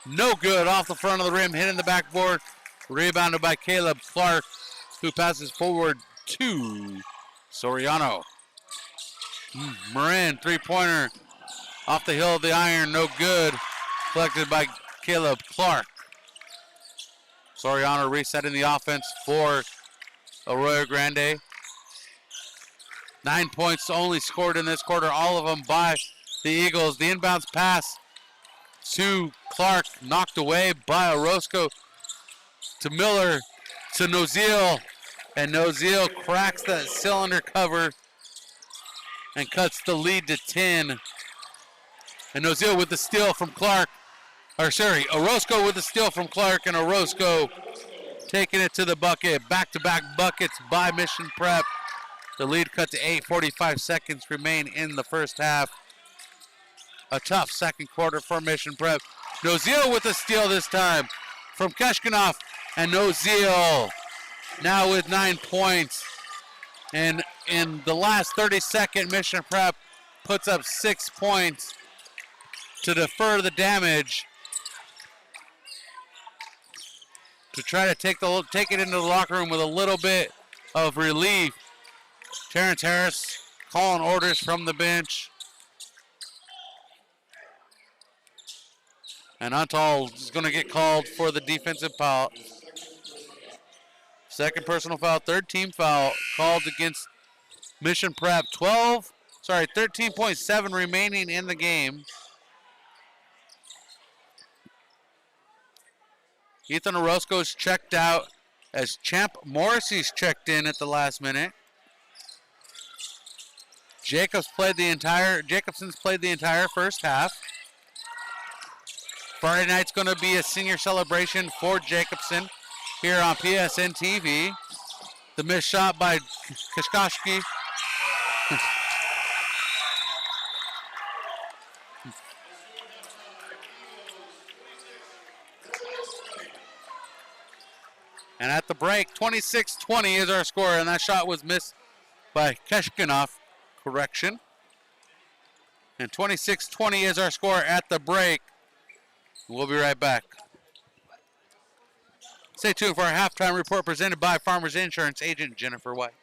No good, off the front of the rim, hitting the backboard. Rebounded by Caleb Clark, who passes forward to Soriano. Marin, three-pointer. Off the hill of the iron, no good. Collected by Caleb Clark. Soriano resetting the offense for Arroyo Grande. 9 points only scored in this quarter, all of them by the Eagles. The inbounds pass to Clark, knocked away by Orozco. To Miller, to Nozil. And Nozil cracks that cylinder cover and cuts the lead to 10. And Nozil with the steal from Clark. Orozco with the steal from Clark, and Orozco taking it to the bucket. Back-to-back buckets by Mission Prep. The lead cut to 8:45 seconds remain in the first half. A tough second quarter for Mission Prep. Nozil with the steal this time from Keshkinoff. And Nozil now with 9 points. And in the last 30-second, Mission Prep puts up 6 points to defer the damage. To try to take it into the locker room with a little bit of relief. Terrence Harris calling orders from the bench. And Untal is going to get called for the defensive foul. Second personal foul, third team foul called against Mission Prep. 13.7 remaining in the game. Ethan Orozco's checked out as Champ Morrissey's checked in at the last minute. Jacobson's played the entire first half. Friday night's going to be a senior celebration for Jacobson here on PSNtv. The missed shot by Kishkoshki. And at the break, 26-20 is our score, and that shot was missed by Keshkinoff. Correction. And 26-20 is our score at the break. We'll be right back. Stay tuned for our halftime report presented by Farmers Insurance agent Jennifer White.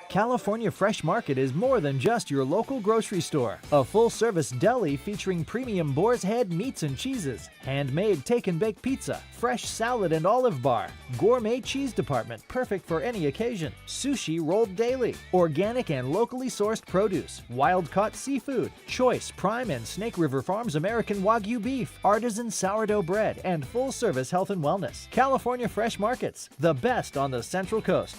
California Fresh Market is more than just your local grocery store. A full-service deli featuring premium boar's head meats and cheeses, handmade take-and-bake pizza, fresh salad and olive bar, gourmet cheese department perfect for any occasion, sushi rolled daily, organic and locally sourced produce, wild-caught seafood, choice Prime and Snake River Farms American Wagyu beef, artisan sourdough bread, and full-service health and wellness. California Fresh Markets, the best on the Central Coast.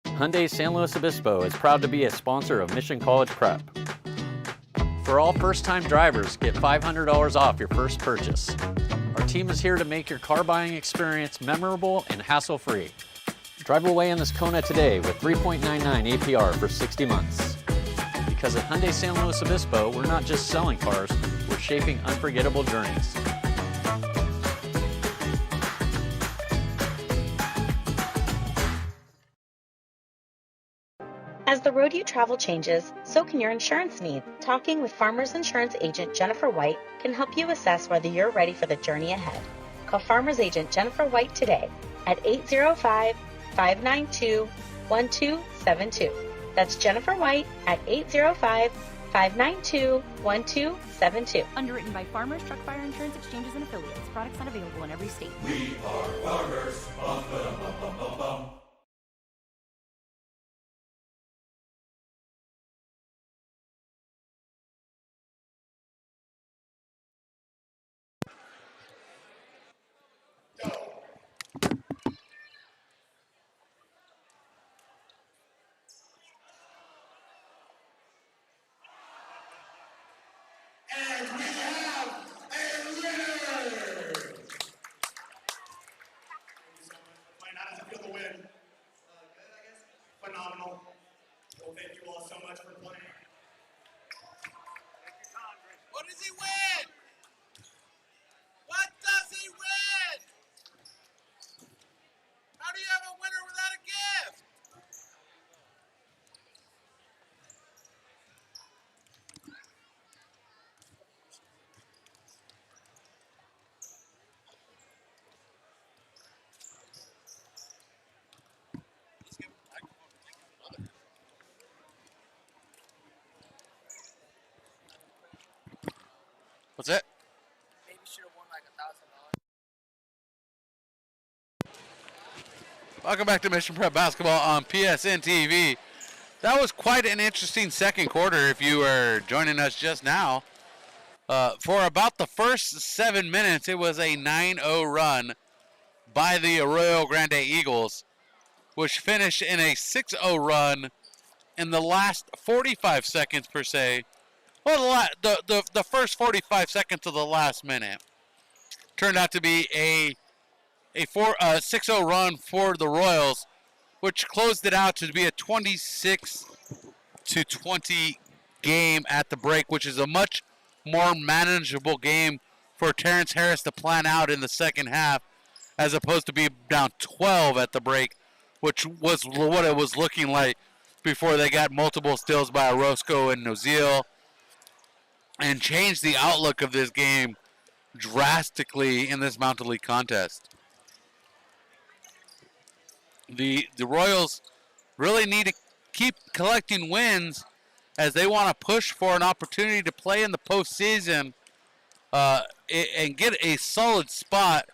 Hyundai San Luis Obispo is proud to be a sponsor of Mission College Prep. For all first-time drivers, get $500 off your first purchase. Our team is here to make your car buying experience memorable and hassle-free. Drive away in this Kona today with 3.99 APR for 60 months. Because at Hyundai San Luis Obispo, we're not just selling cars, we're shaping unforgettable journeys. As the road you travel changes, so can your insurance needs. Talking with Farmers Insurance agent Jennifer White can help you assess whether you're ready for the journey ahead. Call Farmers agent Jennifer White today at 805-592-1272. That's Jennifer White at 805-592-1272. Underwritten by Farmers Truck Fire Insurance Exchanges and Affiliates. Products not available in every state. We are farmers. Bum, ba-dum, bum, bum, bum, bum. And we have a winner! Thank you so much for playing. How does it feel to win? Good, I guess. Phenomenal. Well, thank you all so much for playing. What does he win? What does he win? How do you have a winner without a gift? What's that? Maybe should have won like $1,000. Welcome back to Mission Prep Basketball on PSNtv. That was quite an interesting second quarter if you were joining us just now. For about the first 7 minutes, it was a 9-0 run by the Arroyo Grande Eagles, which finished in a 6-0 run in the last 45 seconds per se. Well, the first 45 seconds of the last minute turned out to be a 6-0 run for the Royals, which closed it out to be a 26-20 game at the break, which is a much more manageable game for Terrence Harris to plan out in the second half, as opposed to be down 12 at the break, which was what it was looking like before they got multiple steals by Orozco and Nozil, and changed the outlook of this game drastically in this Mountain League contest. The Royals really need to keep collecting wins as they want to push for an opportunity to play in the postseason and get a solid spot.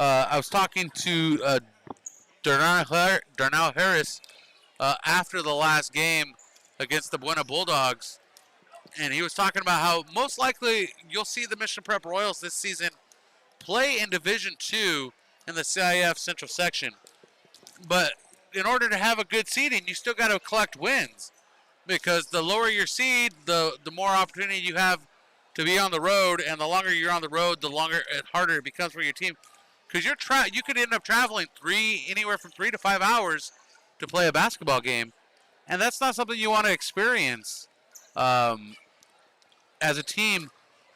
I was talking to Darnell Harris after the last game against the Buena Bulldogs, and he was talking about how most likely you'll see the Mission Prep Royals this season play in Division II in the CIF Central Section. But in order to have a good seeding, you still got to collect wins, because the lower your seed, the more opportunity you have to be on the road, and the longer you're on the road, the harder it becomes for your team, because you could end up traveling anywhere from 3 to 5 hours to play a basketball game, and that's not something you want to experience as a team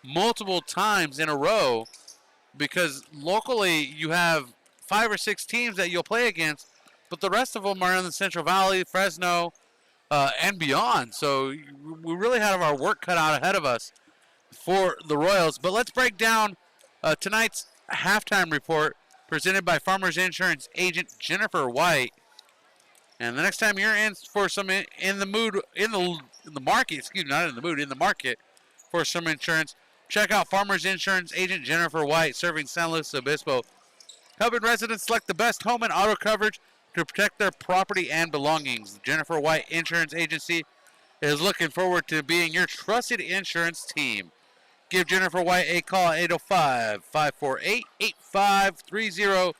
multiple times in a row, because locally you have 5 or 6 teams that you'll play against, but the rest of them are in the Central Valley, Fresno, and beyond. So we really have our work cut out ahead of us for the Royals. But let's break down tonight's halftime report presented by Farmers Insurance agent Jennifer White. And the next time you're in for some in the market for some insurance, check out Farmers Insurance agent Jennifer White, serving San Luis Obispo, helping residents select the best home and auto coverage to protect their property and belongings. Jennifer White Insurance Agency is looking forward to being your trusted insurance team. Give Jennifer White a call at 805-548-8530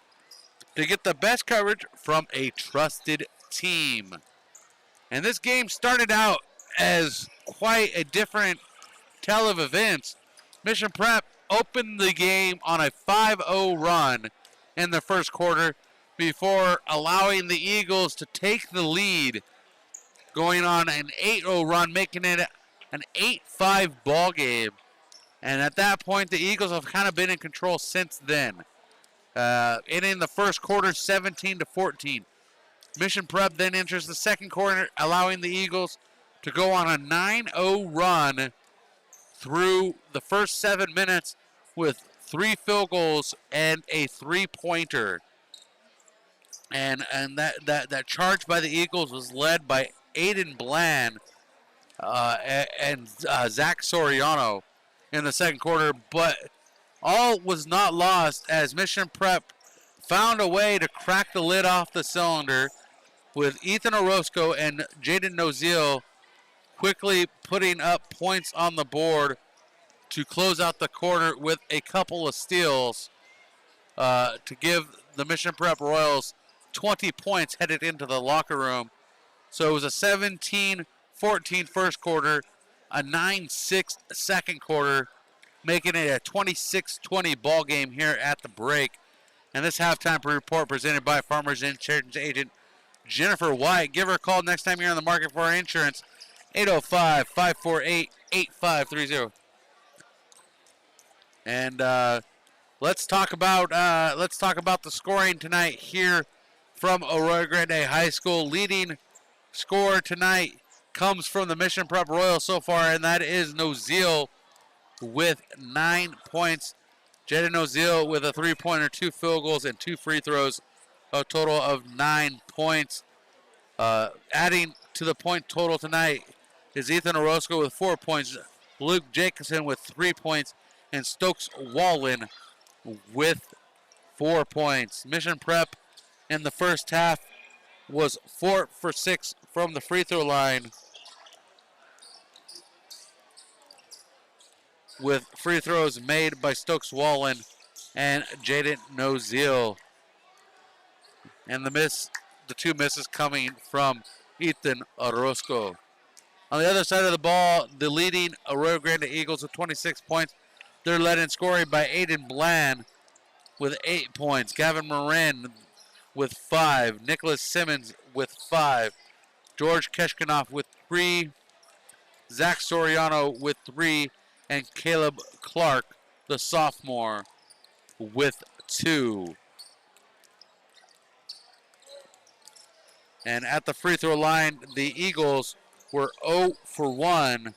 to get the best coverage from a trusted team. And this game started out as quite a different tale of events. Mission Prep opened the game on a 5-0 run in the first quarter before allowing the Eagles to take the lead, going on an 8-0 run, making it an 8-5 ball game. And at that point, the Eagles have kind of been in control since then. Ending the first quarter 17-14. Mission Prep then enters the second quarter, allowing the Eagles to go on a 9-0 run through the first 7 minutes with 3 field goals and a 3-pointer. And that charge by the Eagles was led by Aiden Bland and Zach Soriano in the second quarter. But all was not lost as Mission Prep found a way to crack the lid off the cylinder with Ethan Orozco and Jaden Nozil quickly putting up points on the board to close out the quarter with a couple of steals to give the Mission Prep Royals 20 points headed into the locker room. So it was a 17-14 first quarter, a 9-6 second quarter, making it a 26-20 ball game here at the break. And this halftime report presented by Farmers Insurance Agent Jennifer White. Give her a call next time you're on the market for insurance, 805-548-8530. And let's talk about the scoring tonight here from Arroyo Grande High School. Leading scorer tonight comes from the Mission Prep Royals so far, and that is Nozil with 9 points. Jaden Nozil with a 3-pointer, 2 field goals, and 2 free throws, a total of 9 points. Adding to the point total tonight is Ethan Orozco with 4 points, Luke Jacobson with 3 points, and Stokes Wallen with 4 points. Mission Prep in the first half was 4 for 6 from the free throw line, with free throws made by Stokes Wallen and Jaden Nozil. And the two misses coming from Ethan Orozco. On the other side of the ball, the leading Arroyo Grande Eagles with 26 points. They're led in scoring by Aiden Bland with 8 points. Gavin Marin with 5. Nicholas Simmons with 5. George Keshkinoff with 3. Zach Soriano with 3. And Caleb Clark, the sophomore, with 2. And at the free throw line, the Eagles were 0 for 1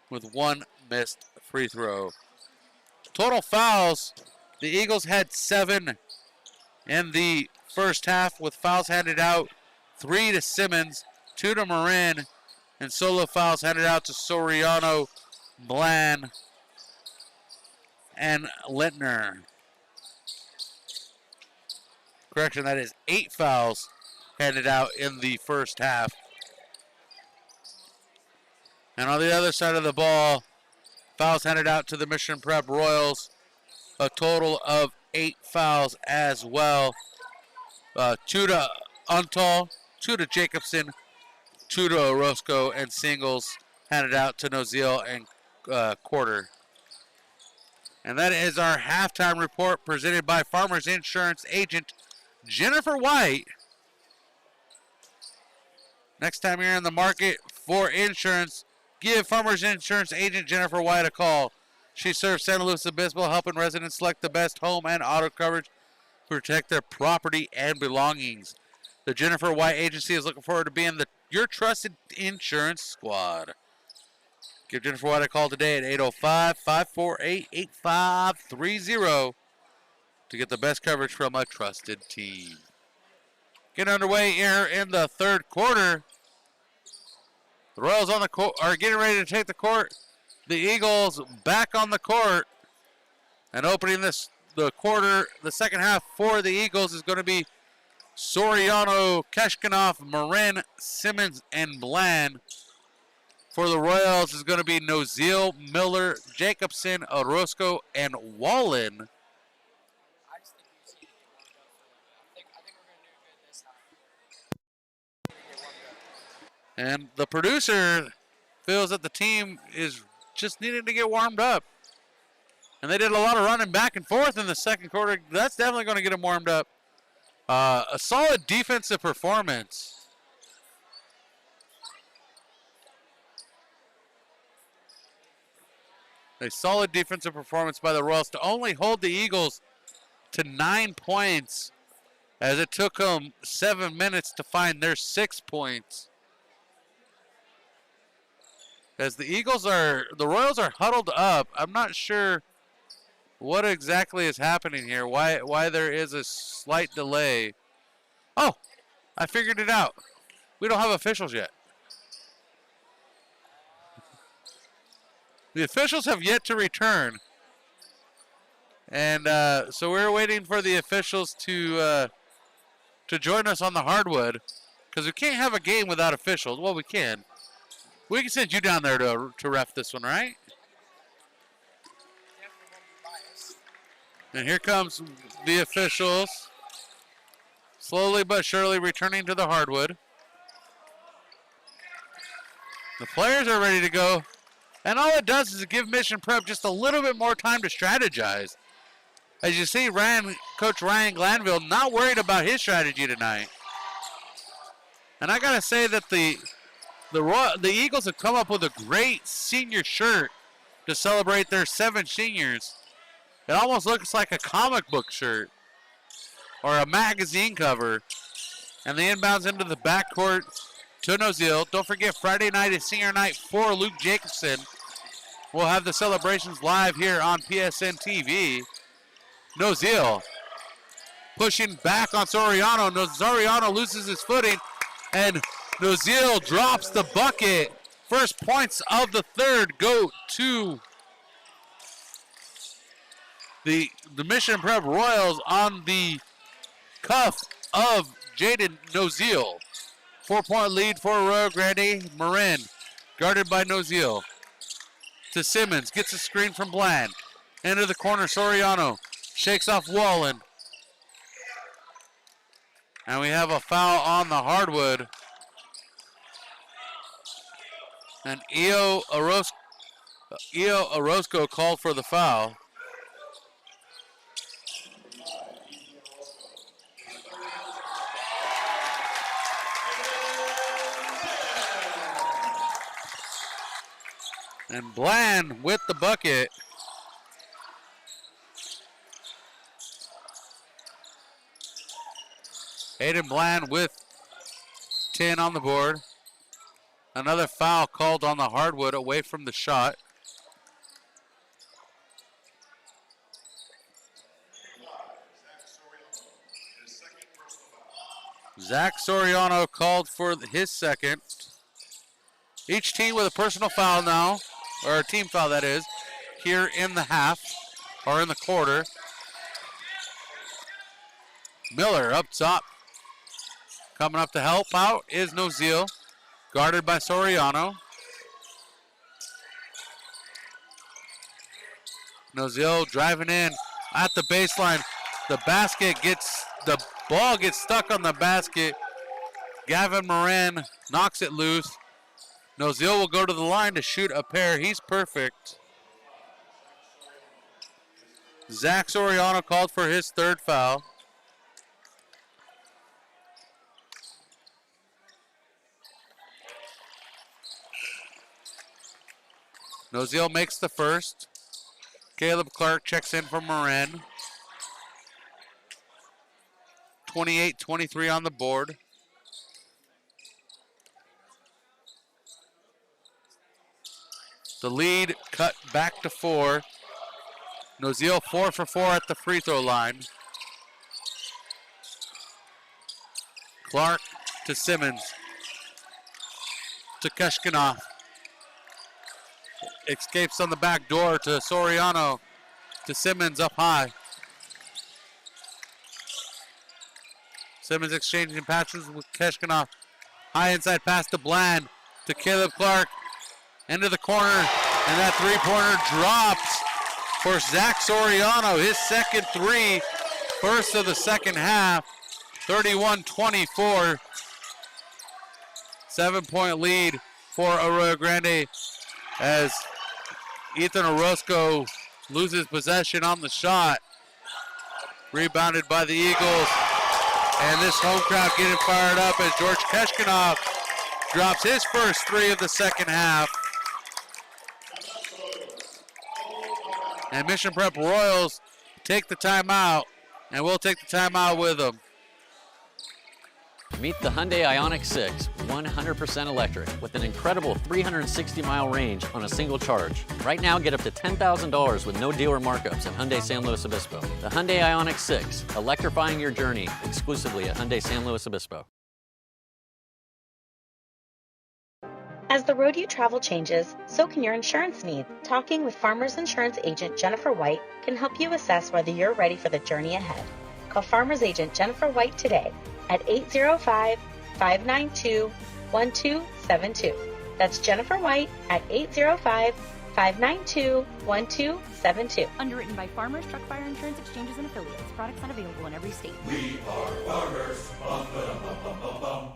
with 1 missed free throw. Total fouls, the Eagles had 7 in the first half, with fouls handed out 3 to Simmons, 2 to Marin, and solo fouls handed out to Soriano, Bland, and Lintner. Correction, that is 8 fouls handed out in the first half. And on the other side of the ball, fouls handed out to the Mission Prep Royals, a total of 8 fouls as well. 2 to Untal, 2 to Jacobson, 2 to Orozco, and singles handed out to Nozil and Quarter. And that is our halftime report presented by Farmers Insurance Agent Jennifer White. Next time you're in the market for insurance, give Farmers Insurance Agent Jennifer White a call. She serves San Luis Obispo, helping residents select the best home and auto coverage to protect their property and belongings. The Jennifer White Agency is looking forward to being your trusted insurance squad. Give Jennifer White a call today at 805-548-8530 to get the best coverage from a trusted team. Getting underway here in the third quarter. The Royals on the court are getting ready to take the court. The Eagles back on the court. And opening the second half for the Eagles is going to be Soriano, Keshkinoff, Marin, Simmons, and Bland. For the Royals is going to be Nozil, Miller, Jacobson, Orozco, and Wallen. I just think we see it warmed up. I think we're going to do good this time. And the producer feels that the team is just needing to get warmed up. And they did a lot of running back and forth in the second quarter. That's definitely going to get them warmed up. A solid defensive performance. A solid defensive performance by the Royals to only hold the Eagles to 9 points, as it took them 7 minutes to find their 6 points. As the Royals are huddled up. I'm not sure what exactly is happening here, why there is a slight delay. Oh, I figured it out. We don't have officials yet. The officials have yet to return. And so we're waiting for the officials to join us on the hardwood, because we can't have a game without officials. Well, we can. We can send you down there to ref this one, right? And here comes the officials, slowly but surely returning to the hardwood. The players are ready to go. And all it does is give Mission Prep just a little bit more time to strategize. As you see, Coach Ryan Glanville not worried about his strategy tonight. And I got to say that the Eagles have come up with a great senior shirt to celebrate their 7 seniors. It almost looks like a comic book shirt or a magazine cover. And the inbounds into the backcourt to Nozil. Don't forget, Friday night is senior night for Luke Jacobson. We'll have the celebrations live here on PSNtv. Nozil pushing back on Soriano. Soriano loses his footing, and Nozil drops the bucket. First points of the third go to the Mission Prep Royals on the cuff of Jaden Nozil. 4-point lead for Arroyo Grande. Marin guarded by Nozil. To Simmons, gets a screen from Bland. Into the corner, Soriano shakes off Wallen. And we have a foul on the hardwood. And Io Orozco called for the foul. And Bland with the bucket. Aiden Bland with 10 on the board. Another foul called on the hardwood away from the shot. Zach Soriano called for his second. Each team with a personal foul now, or a team foul that is, here in the half, or in the quarter. Miller up top. Coming up to help out is Nozil, guarded by Soriano. Nozil driving in at the baseline. The ball gets stuck on the basket. Gavin Moran knocks it loose. Nozil will go to the line to shoot a pair. He's perfect. Zach Soriano called for his third foul. Nozil makes the first. Caleb Clark checks in for Moran. 28-23 on the board. The lead cut back to 4. Nozil 4 for 4 at the free throw line. Clark to Simmons. To Keshkinov. Escapes on the back door to Soriano. To Simmons up high. Simmons exchanging passes with Keshkinov. High inside pass to Bland. To Caleb Clark. Into the corner, and that three-pointer drops for Zach Soriano. His second three, first of the second half, 31-24. 7-point lead for Arroyo Grande as Ethan Orozco loses possession on the shot. Rebounded by the Eagles. And this home crowd getting fired up as George Keshkinov drops his first three of the second half. And Mission Prep Royals take the timeout, and we'll take the timeout with them. Meet the Hyundai Ioniq 6, 100% electric with an incredible 360-mile range on a single charge. Right now, get up to $10,000 with no dealer markups at Hyundai San Luis Obispo. The Hyundai Ioniq 6, electrifying your journey exclusively at Hyundai San Luis Obispo. As the road you travel changes, so can your insurance needs. Talking with Farmers Insurance agent Jennifer White can help you assess whether you're ready for the journey ahead. Call Farmers agent Jennifer White today at 805-592-1272. That's Jennifer White at 805-592-1272. Underwritten by Farmers Truck Fire Insurance Exchanges and Affiliates. Products not available in every state. We are farmers. Bum, ba-dum, bum, bum, bum, bum.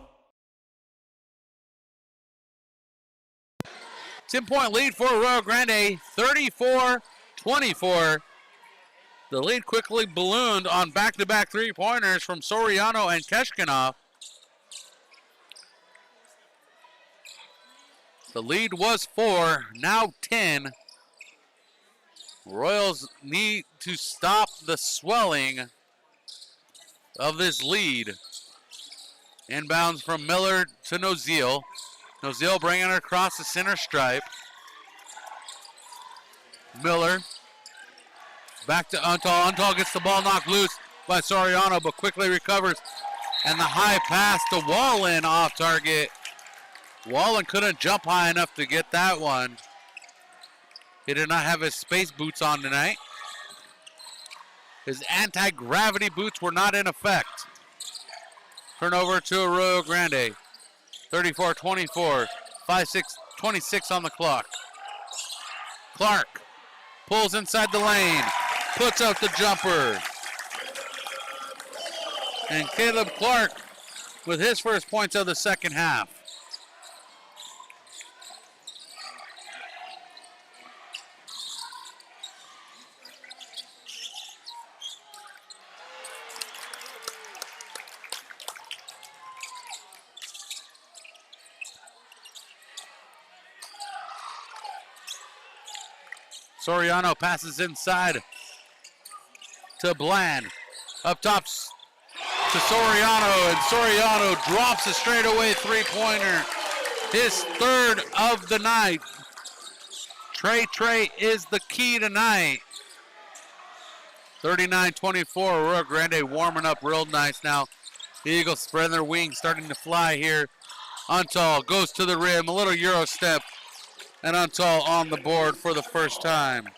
10-point lead for Arroyo Grande, 34-24. The lead quickly ballooned on back-to-back three-pointers from Soriano and Keshkinov. The lead was 4, now 10. Royals need to stop the swelling of this lead. Inbounds from Miller to Nozil. Nozil bringing it across the center stripe. Miller back to Untal. Untal gets the ball knocked loose by Soriano, but quickly recovers. And the high pass to Wallen off target. Wallen couldn't jump high enough to get that one. He did not have his space boots on tonight. His anti-gravity boots were not in effect. Turnover to Arroyo Grande. 34-24, 26 on the clock. Clark pulls inside the lane, puts out the jumper. And Caleb Clark with his first points of the second half. Soriano passes inside to Bland. Up top to Soriano, and Soriano drops a straightaway three-pointer. His third of the night. Trey is the key tonight. 39-24, Arroyo Grande warming up real nice now. The Eagles spreading their wings, starting to fly here. Untal goes to the rim, a little Euro step. And Untal on the board for the first time.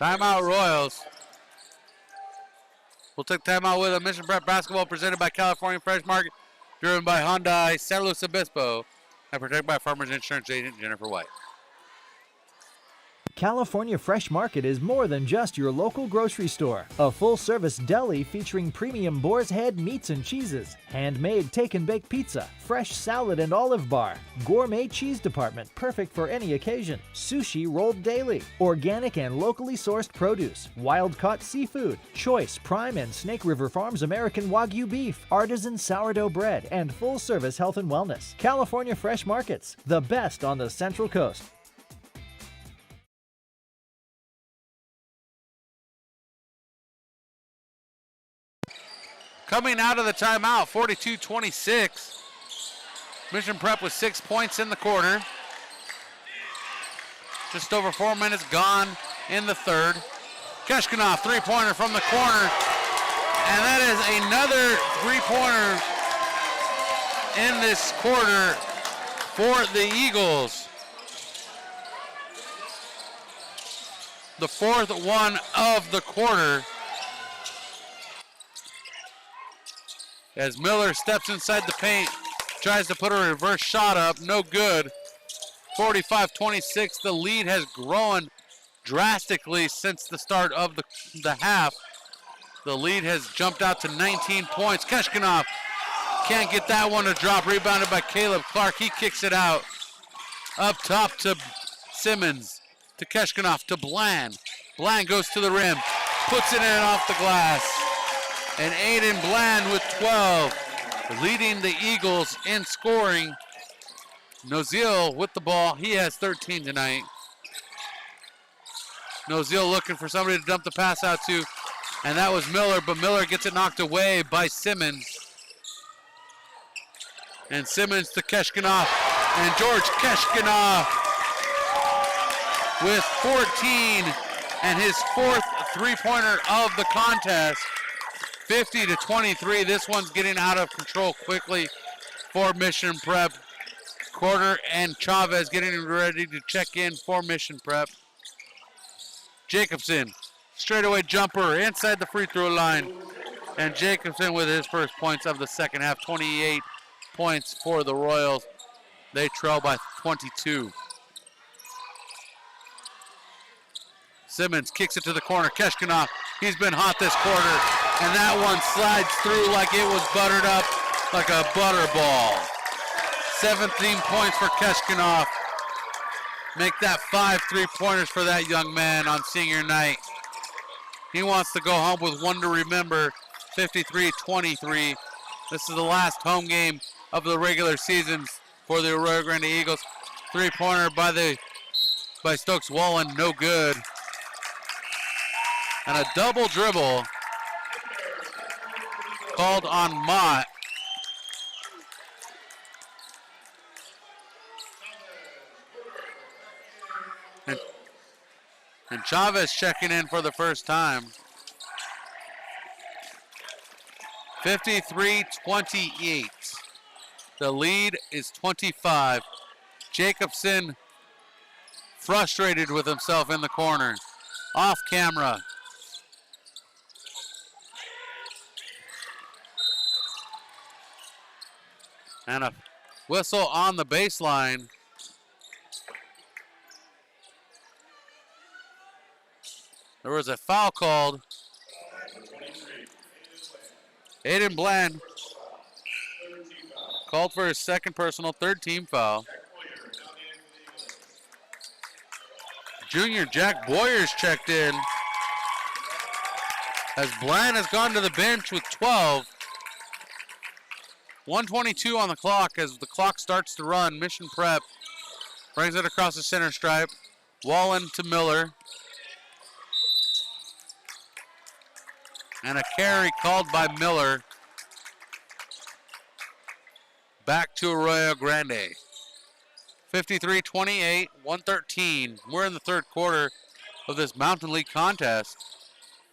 Timeout Royals. We'll take timeout with a Mission Prep basketball presented by California Fresh Market, driven by Hyundai San Luis Obispo, and protected by Farmers Insurance agent Jennifer White. California Fresh Market is more than just your local grocery store. A full-service deli featuring premium boar's head meats and cheeses, handmade take-and-bake pizza, fresh salad and olive bar, gourmet cheese department perfect for any occasion, sushi rolled daily, organic and locally sourced produce, wild-caught seafood, choice Prime and Snake River Farms American Wagyu beef, artisan sourdough bread, and full-service health and wellness. California Fresh Markets, the best on the Central Coast. Coming out of the timeout, 42-26. Mission Prep with 6 points in the quarter. Just over 4 minutes gone in the third. Keshkinov, three-pointer from the corner. And that is another three-pointer in this quarter for the Eagles. The fourth one of the quarter. As Miller steps inside the paint, tries to put a reverse shot up, no good. 45-26, the lead has grown drastically since the start of the half. The lead has jumped out to 19 points. Keshkinov can't get that one to drop, rebounded by Caleb Clark. He kicks it out. Up top to Simmons, to Keshkinoff, to Bland. Bland goes to the rim, puts it in off the glass. And Aiden Bland with 12, leading the Eagles in scoring. Nozil with the ball. He has 13 tonight. Nozil looking for somebody to dump the pass out to, and that was Miller, but Miller gets it knocked away by Simmons. And Simmons to Keshkinoff, and George Keshkinoff with 14 and his fourth three-pointer of the contest. 50-23. This one's getting out of control quickly for Mission Prep. Carter and Chavez getting ready to check in for Mission Prep. Jacobson, straightaway jumper inside the free throw line. And Jacobson with his first points of the second half, 28 points for the Royals. They trail by 22. Simmons kicks it to the corner. Keshkinoff, he's been hot this quarter, and that one slides through like it was buttered up like a butter ball. 17 points for Keshkinoff. Make that 5 3-pointers for that young man on senior night. He wants to go home with one to remember, 53-23. This is the last home game of the regular season for the Arroyo Grande Eagles. 3-pointer by Stokes Wallen, no good. And a double dribble called on Mott. And Chavez checking in for the first time. 53-28. The lead is 25. Jacobson frustrated with himself in the corner. Off camera. And a whistle on the baseline. There was a foul called. Aiden Bland called for his second personal, third team foul. Junior Jack Boyers checked in as Bland has gone to the bench with 12. 1:22 on the clock as the clock starts to run. Mission Prep brings it across the center stripe. Wallen to Miller. And a carry called by Miller. Back to Arroyo Grande. 53-28, 1:13. We're in the third quarter of this Mountain League contest.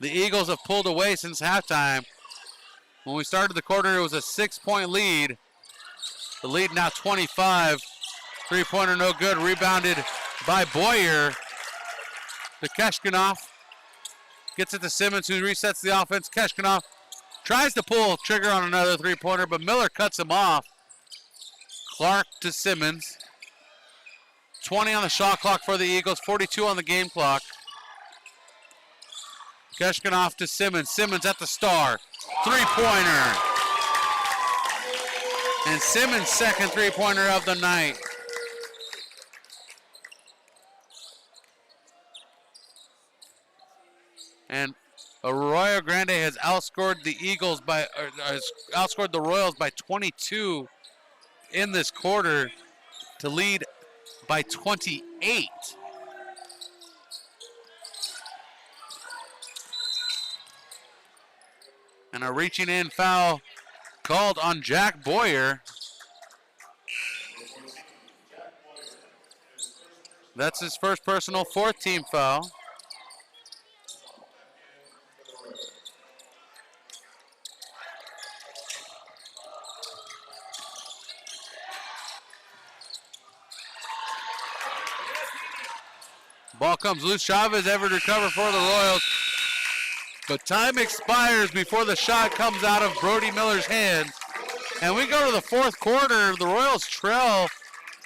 The Eagles have pulled away since halftime. When we started the quarter, it was a 6-point lead. The lead now 25. 3-pointer no good. Rebounded by Boyer. To Keshkinoff. Gets it to Simmons, who resets the offense. Keshkinoff tries to pull trigger on another 3-pointer, but Miller cuts him off. Clark to Simmons. 20 on the shot clock for the Eagles, 42 on the game clock. Keshkinoff to Simmons. Simmons at the star. 3-pointer. And Simmons' second 3-pointer of the night. And Arroyo Grande has outscored the Eagles has outscored the Royals by 22 in this quarter to lead by 28. And a reaching in foul called on Jack Boyer. That's his first personal, fourth team foul. Ball comes loose. Chavez ever to recover for the Royals. But time expires before the shot comes out of Brody Miller's hands. And we go to the fourth quarter. The Royals trail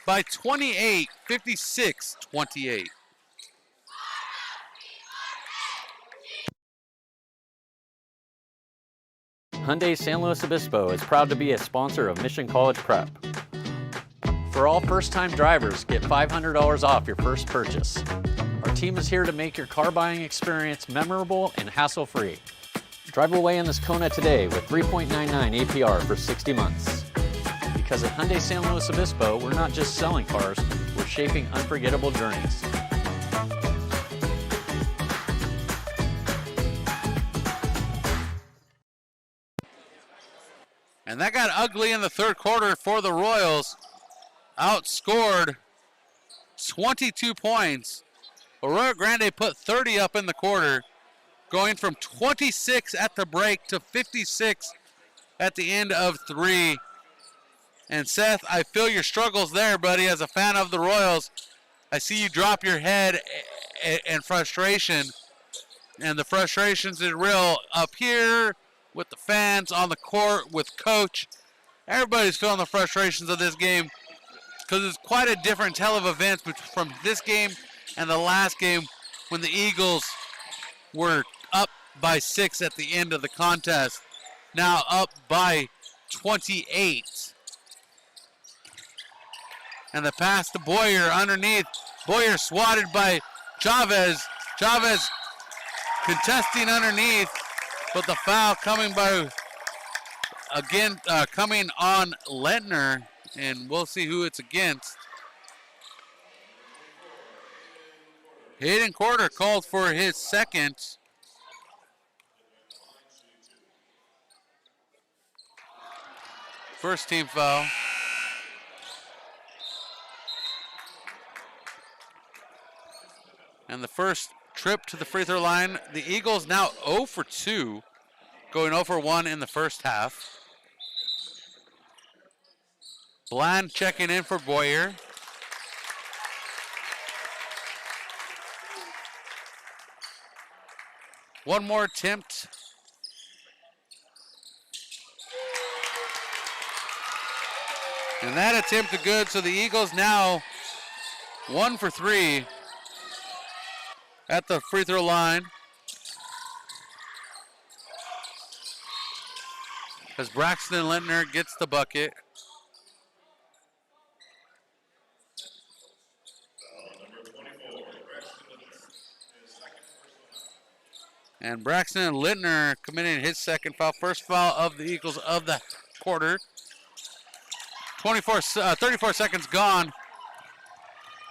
by 28, 56-28. Hyundai San Luis Obispo is proud to be a sponsor of Mission College Prep. For all first-time drivers, get $500 off your first purchase. Our team is here to make your car buying experience memorable and hassle-free. Drive away in this Kona today with 3.99 APR for 60 months. Because at Hyundai San Luis Obispo, we're not just selling cars, we're shaping unforgettable journeys. And that got ugly in the third quarter for the Royals. Outscored 22 points. Arroyo Grande put 30 up in the quarter, going from 26 at the break to 56 at the end of 3. And Seth, I feel your struggles there, buddy. As a fan of the Royals, I see you drop your head in frustration. And the frustrations is real up here with the fans, on the court, with coach. Everybody's feeling the frustrations of this game because it's quite a different tale of events from this game and the last game when the Eagles were up by 6 at the end of the contest. Now up by 28. And the pass to Boyer underneath. Boyer swatted by Chavez. Chavez contesting underneath, but the foul coming coming on Lentner, and we'll see who it's against. Hayden Corder called for his second. First team foul. And the first trip to the free throw line, the Eagles now 0 for 2, going 0 for 1 in the first half. Bland checking in for Boyer. One more attempt. And that attempt is good, so the Eagles now 1 for 3 at the free throw line. As Braxton Lentner gets the bucket. And Braxton Lentner committing his second foul. First foul of the Eagles of the quarter. 34 seconds gone.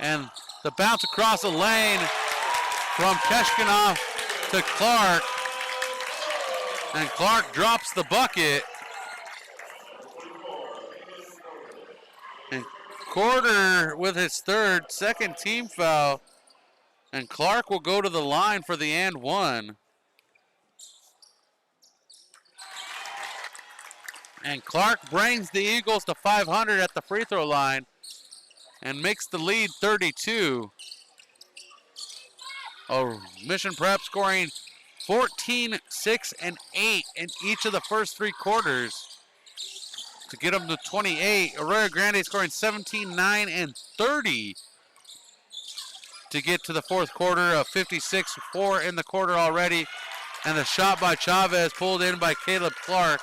And the bounce across the lane from Keshkinoff to Clark. And Clark drops the bucket. And Corder with his second team foul. And Clark will go to the line for the and one. And Clark brings the Eagles to 500 at the free throw line and makes the lead 32. Oh, Mission Prep scoring 14, 6, and 8 in each of the first 3 quarters to get them to 28. Arroyo Grande scoring 17, 9, and 30 to get to the fourth quarter of 56, 4 in the quarter already. And the shot by Chavez pulled in by Caleb Clark.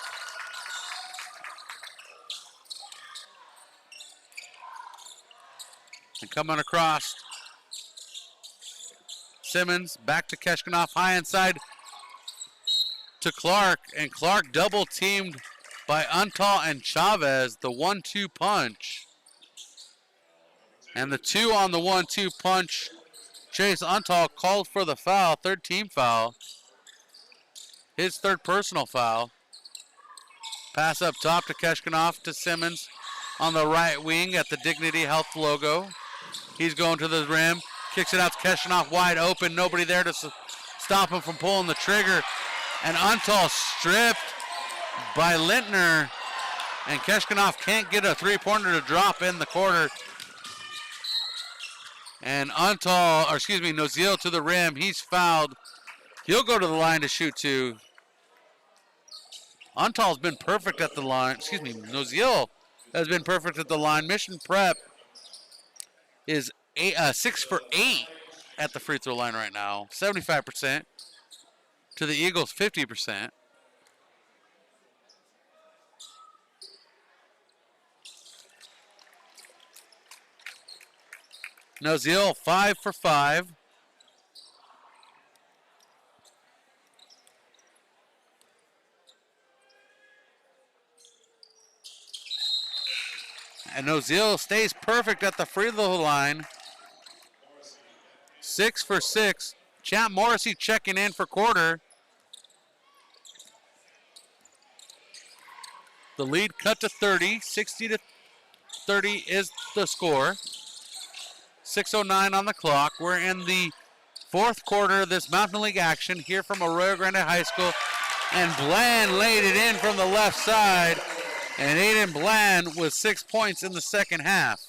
And coming across, Simmons back to Keshkinoff, high inside to Clark, and Clark double teamed by Untal and Chavez, the 1-2 punch. And the 2 on the 1-2 punch, Chase Untal called for the foul, third team foul. His third personal foul. Pass up top to Keshkinoff to Simmons on the right wing at the Dignity Health logo. He's going to the rim, kicks it out to Keshkinoff wide open, nobody there to stop him from pulling the trigger. And Untal stripped by Lentner, and Keshkinoff can't get a three-pointer to drop in the quarter. And Noziel to the rim, he's fouled. He'll go to the line to shoot 2. Untal's been perfect at the line. Noziel has been perfect at the line. Mission Prep is 6 for 8 at the free throw line right now. 75% to the Eagles 50%. Nozil 5 for 5. And Nozil stays perfect at the free throw line. 6 for 6. Champ Morrissey checking in for quarter. The lead cut to 30. 60 to 30 is the score. 6:09 on the clock. We're in the fourth quarter of this Mountain League action here from Arroyo Grande High School. And Bland laid it in from the left side. And Aiden Bland with 6 points in the second half,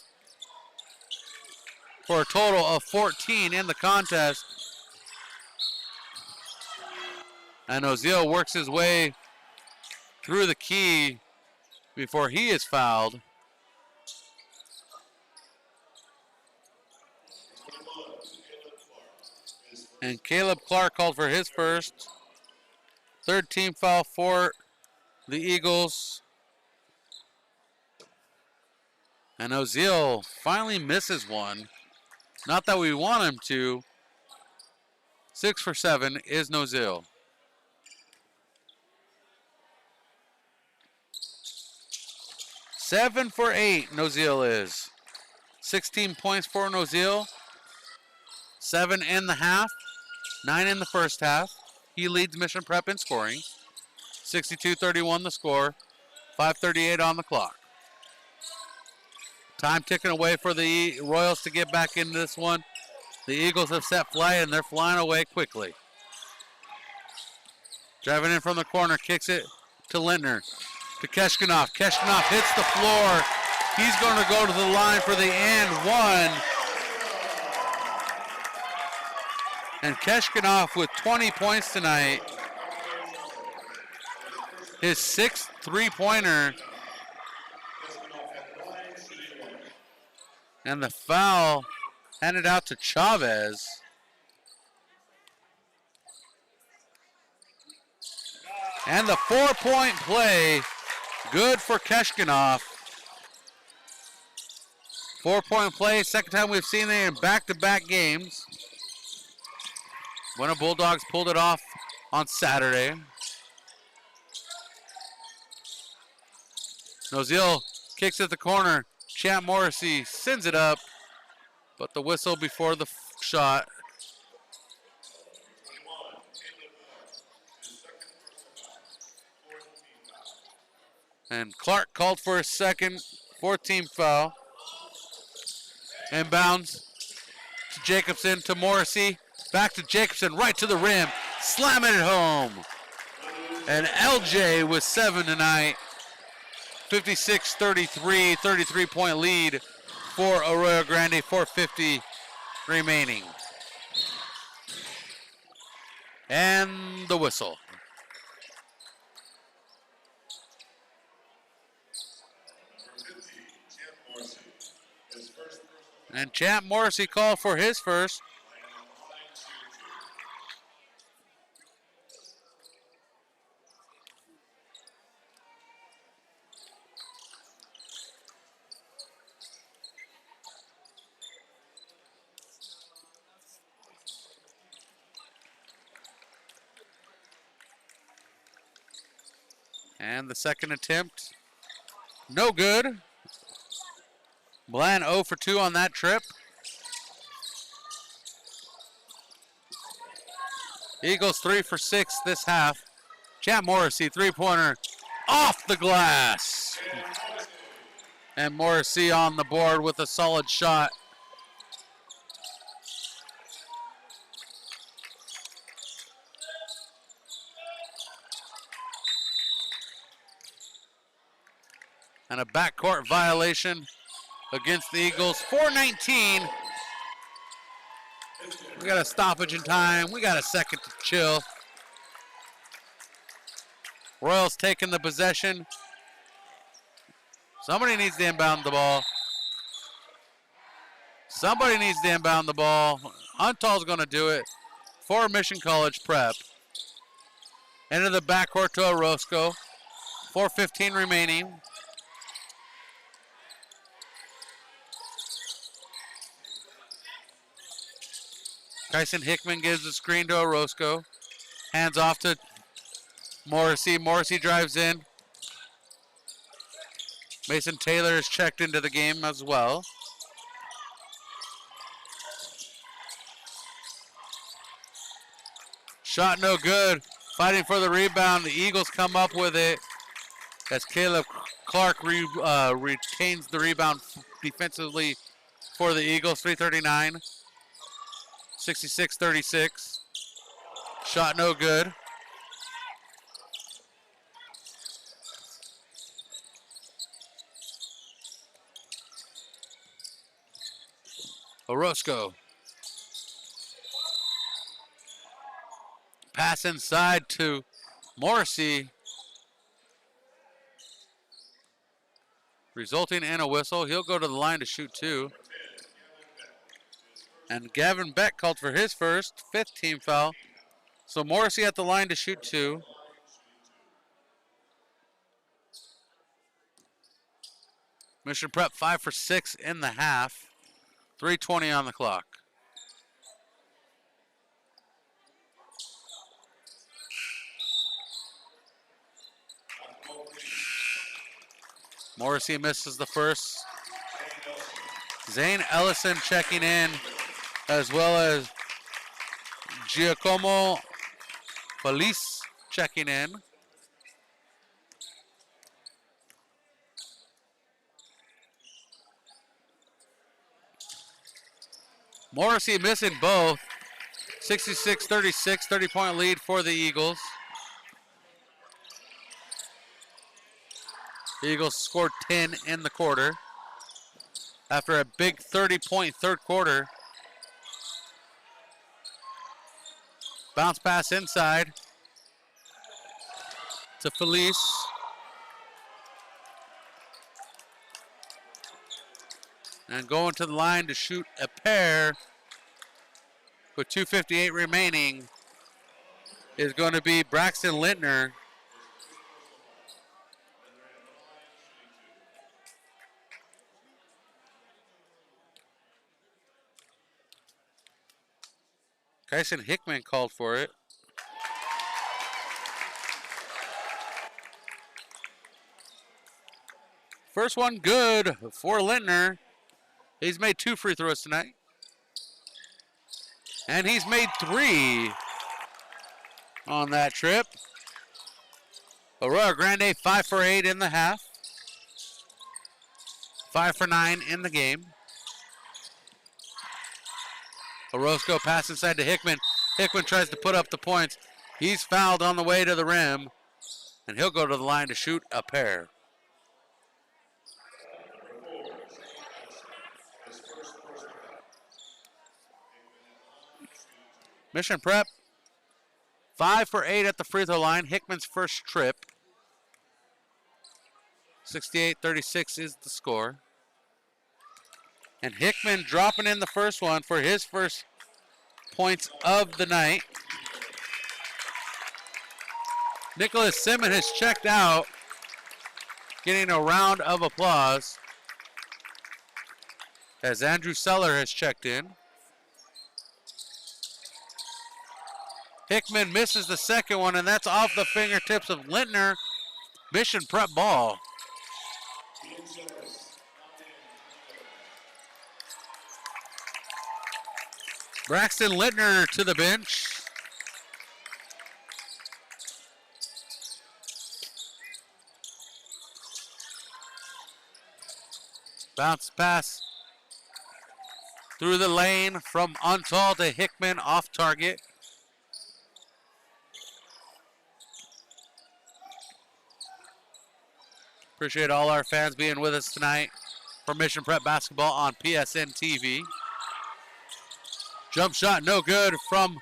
for a total of 14 in the contest. And Ozil works his way through the key before he is fouled. And Caleb Clark called for his first. Third team foul for the Eagles. And Ozil finally misses one. Not that we want him to. 6 for 7 is Nozil. Seven for 8 Nozil is. 16 points for Nozil. 7 in the half. 9 in the first half. He leads Mission Prep in scoring. 62-31 the score. 5:38 on the clock. Time ticking away for the Royals to get back into this one. The Eagles have set flight and they're flying away quickly. Driving in from the corner, kicks it to Lintner. To Keshkinov. Keshkinov hits the floor. He's going to go to the line for the and one. And Keshkinov with 20 points tonight. His sixth three-pointer. And the foul handed out to Chavez. And the 4-point play, good for Keshkinov. 4-point play, second time we've seen it in back-to-back games. Winter Bulldogs pulled it off on Saturday. Nozil kicks at the corner. Champ Morrissey sends it up, but the whistle before the shot. And Clark called for a second, 4th-team foul. Inbounds to Jacobson, to Morrissey. Back to Jacobson, right to the rim. Slamming it home. And LJ with 7 tonight. 56-33, 33-point lead for Arroyo Grande, 4:50 remaining. And the whistle. And Champ Morrissey called for his first. And the second attempt, no good. Bland 0 for 2 on that trip. Eagles 3 for 6 this half. Champ Morrissey, three-pointer off the glass. And Morrissey on the board with a solid shot. And a backcourt violation against the Eagles. 4:19. We got a stoppage in time. We got a second to chill. Royals taking the possession. Somebody needs to inbound the ball. Somebody needs to inbound the ball. Huntall's going to do it for Mission College Prep. Into the backcourt to Orozco. 4:15 remaining. Kyson Hickman gives the screen to Orozco. Hands off to Morrissey. Morrissey drives in. Mason Taylor is checked into the game as well. Shot no good. Fighting for the rebound. The Eagles come up with it as Caleb Clark retains the rebound defensively for the Eagles. 3:39. 66-36. Shot no good. Orozco. Pass inside to Morrissey. Resulting in a whistle. He'll go to the line to shoot two. And Gavin Beck called for his first, 5th team foul. So Morrissey at the line to shoot two. Mission Prep 5 for 6 in the half. 3:20 on the clock. Morrissey misses the first. Zane Ellison checking in, as well as Giacomo Felice checking in. Morrissey missing both. 66-36, 30-point lead for the Eagles. The Eagles scored 10 in the quarter after a big 30-point third quarter. Bounce pass inside to Felice. And going to the line to shoot a pair with 2:58 remaining is going to be Braxton Lintner. Kyson Hickman called for it. First one good for Lintner. He's made 2 free throws tonight. And he's made 3 on that trip. Arroyo Grande 5 for 8 in the half. 5 for 9 in the game. Orozco pass inside to Hickman. Hickman tries to put up the points. He's fouled on the way to the rim. And he'll go to the line to shoot a pair. Mission Prep 5 for 8 at the free throw line. Hickman's first trip. 68-36 is the score. And Hickman dropping in the first one for his first points of the night. Nicholas Simmons has checked out, getting a round of applause as Andrew Seller has checked in. Hickman misses the second one, and that's off the fingertips of Lintner. Mission Prep ball. Braxton Lintner to the bench. Bounce pass through the lane from Untall to Hickman, off target. Appreciate all our fans being with us tonight for Mission Prep Basketball on PSNtv. Jump shot no good from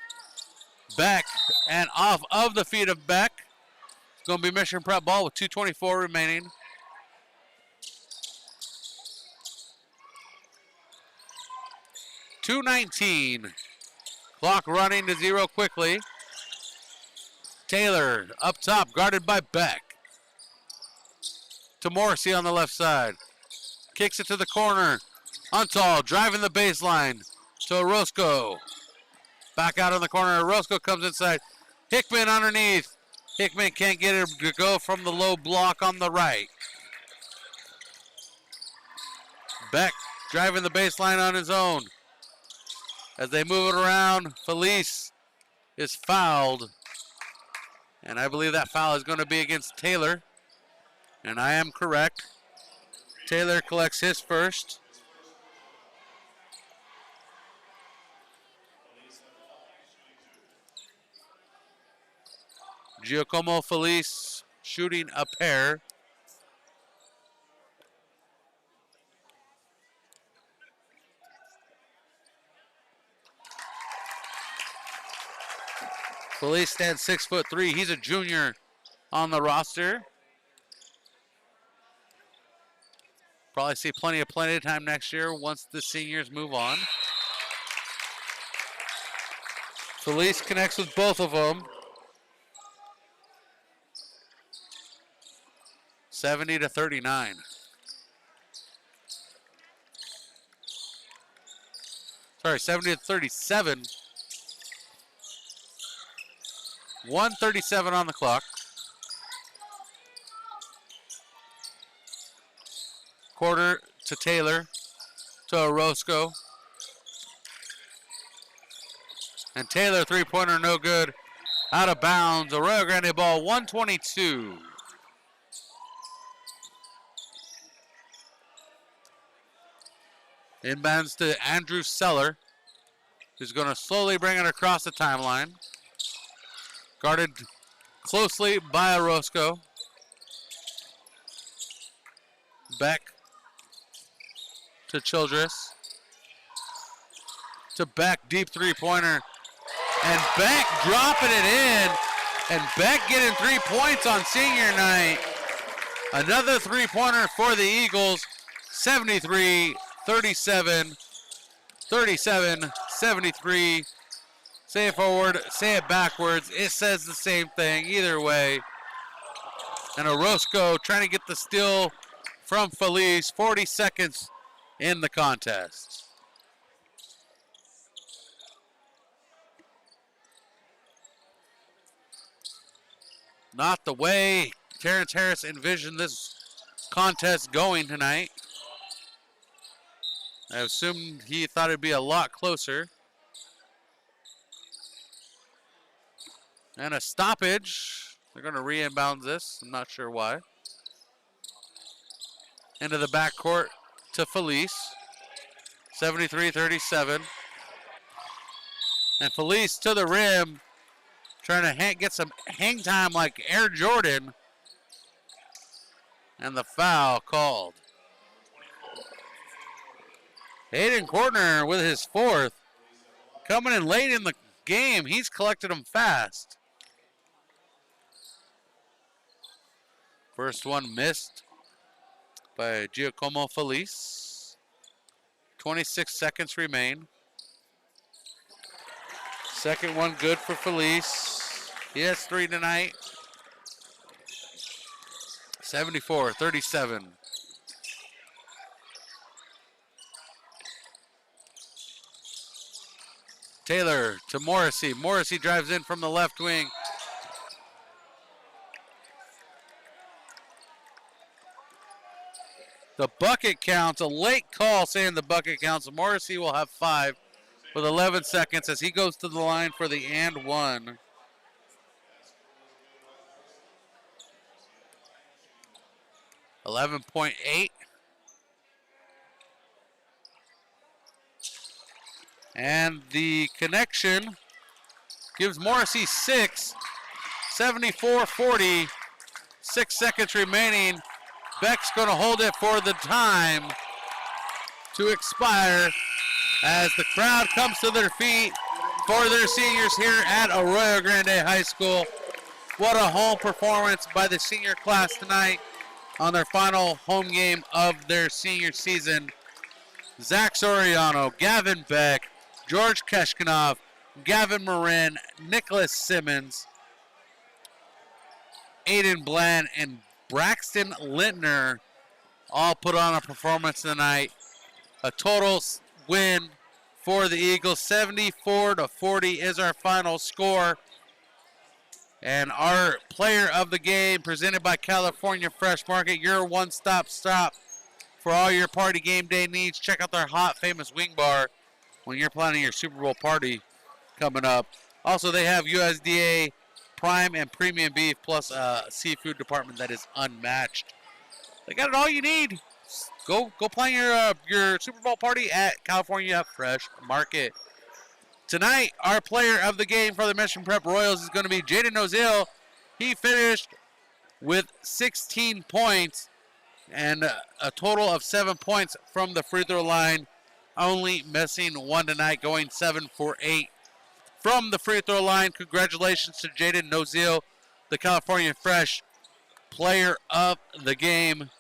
Beck and off of the feet of Beck. It's going to be Mission Prep ball with 2:24 remaining. .219. Clock running to 0 quickly. Taylor up top, guarded by Beck. To Morrissey on the left side. Kicks it to the corner. Untall driving the baseline to Orozco. Back out in the corner. Roscoe comes inside. Hickman underneath. Hickman can't get it to go from the low block on the right. Beck driving the baseline on his own. As they move it around, Felice is fouled. And I believe that foul is going to be against Taylor. And I am correct. Taylor collects his first. Giacomo Felice shooting a pair. Felice stands 6'3". He's a junior on the roster. Probably see plenty of time next year once the seniors move on. Felice connects with both of them. 70-39. Sorry, 70-37. 1:37 on the clock. Quarter to Taylor, to Orozco. And Taylor, three-pointer, no good. Out of bounds. Arroyo Grande ball, 122. Inbounds to Andrew Seller, who's going to slowly bring it across the timeline. Guarded closely by Orozco. Beck to Childress. To Beck, deep three-pointer. And Beck dropping it in. And Beck getting 3 points on senior night. Another three-pointer for the Eagles. 73-37. 37-73. Say it forward, say it backwards. It says the same thing either way. And Orozco trying to get the steal from Felice. 40 seconds in the contest. Not the way Terrence Harris envisioned this contest going tonight. I assumed he thought it'd be a lot closer. And a stoppage. They're going to re-inbound this. I'm not sure why. Into the backcourt to Felice. 73-37. And Felice to the rim. Trying to get some hang time like Air Jordan. And the foul called. Hayden Kortner with his fourth. Coming in late in the game. He's collected them fast. First one missed by Giacomo Felice. 26 seconds remain. Second one good for Felice. He has 3 tonight. 74-37. Taylor to Morrissey. Morrissey drives in from the left wing. The bucket counts, a late call saying the bucket counts. Morrissey will have 5 with 11 seconds as he goes to the line for the and one. .8. And the connection gives Morrissey 6. 74-40. 6 seconds remaining. Beck's going to hold it for the time to expire as the crowd comes to their feet for their seniors here at Arroyo Grande High School. What a home performance by the senior class tonight on their final home game of their senior season. Zach Soriano, Gavin Beck, George Keshkanov, Gavin Marin, Nicholas Simmons, Aiden Bland, and Braxton Lintner all put on a performance tonight. A total win for the Eagles. 74-40 is our final score. And our player of the game, presented by California Fresh Market, your one-stop shop for all your party game day needs. Check out their hot, famous wing bar when you're planning your Super Bowl party coming up. Also, they have USDA prime and premium beef, plus a seafood department that is unmatched. They got it all you need. Go plan your Super Bowl party at California Fresh Market. Tonight, our player of the game for the Mission Prep Royals is going to be Jaden Ozil. He finished with 16 points and a total of 7 points from the free throw line, only missing one tonight, going 7 for 8 from the free throw line. Congratulations to Jaden Ozil, the California Fresh player of the game,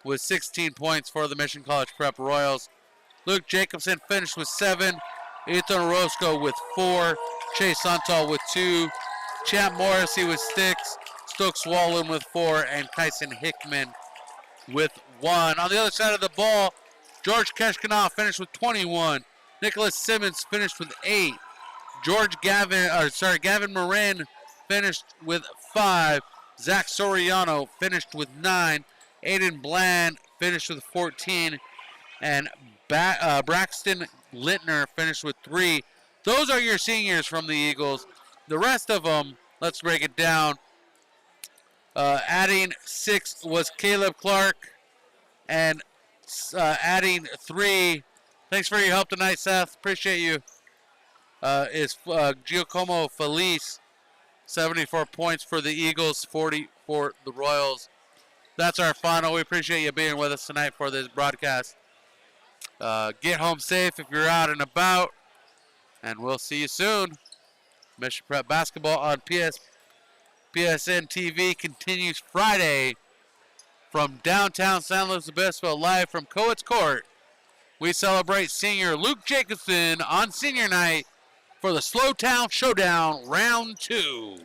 with 16 points for the Mission College Prep Royals. Luke Jacobson finished with 7. Ethan Orozco with 4. Chase Santal with 2. Champ Morrissey with 6. Stokes Wallen with 4. And Kyson Hickman with 1. On the other side of the ball, George Keshkanov finished with 21. Nicholas Simmons finished with 8. Gavin Marin finished with 5. Zach Soriano finished with 9. Aiden Bland finished with 14. And Braxton Littner finished with 3. Those are your seniors from the Eagles. The rest of them, let's break it down. Adding 6 was Caleb Clark. And adding 3, thanks for your help tonight, Seth. Appreciate you. Is Giacomo Felice. 74 points for the Eagles, 40 for the Royals. That's our final. We appreciate you being with us tonight for this broadcast. Get home safe if you're out and about, and we'll see you soon. Mission Prep Basketball on PSNtv continues Friday from downtown San Luis Obispo, live from Coates Court. We celebrate senior Luke Jacobson on senior night for the Slowtown Showdown Round 2.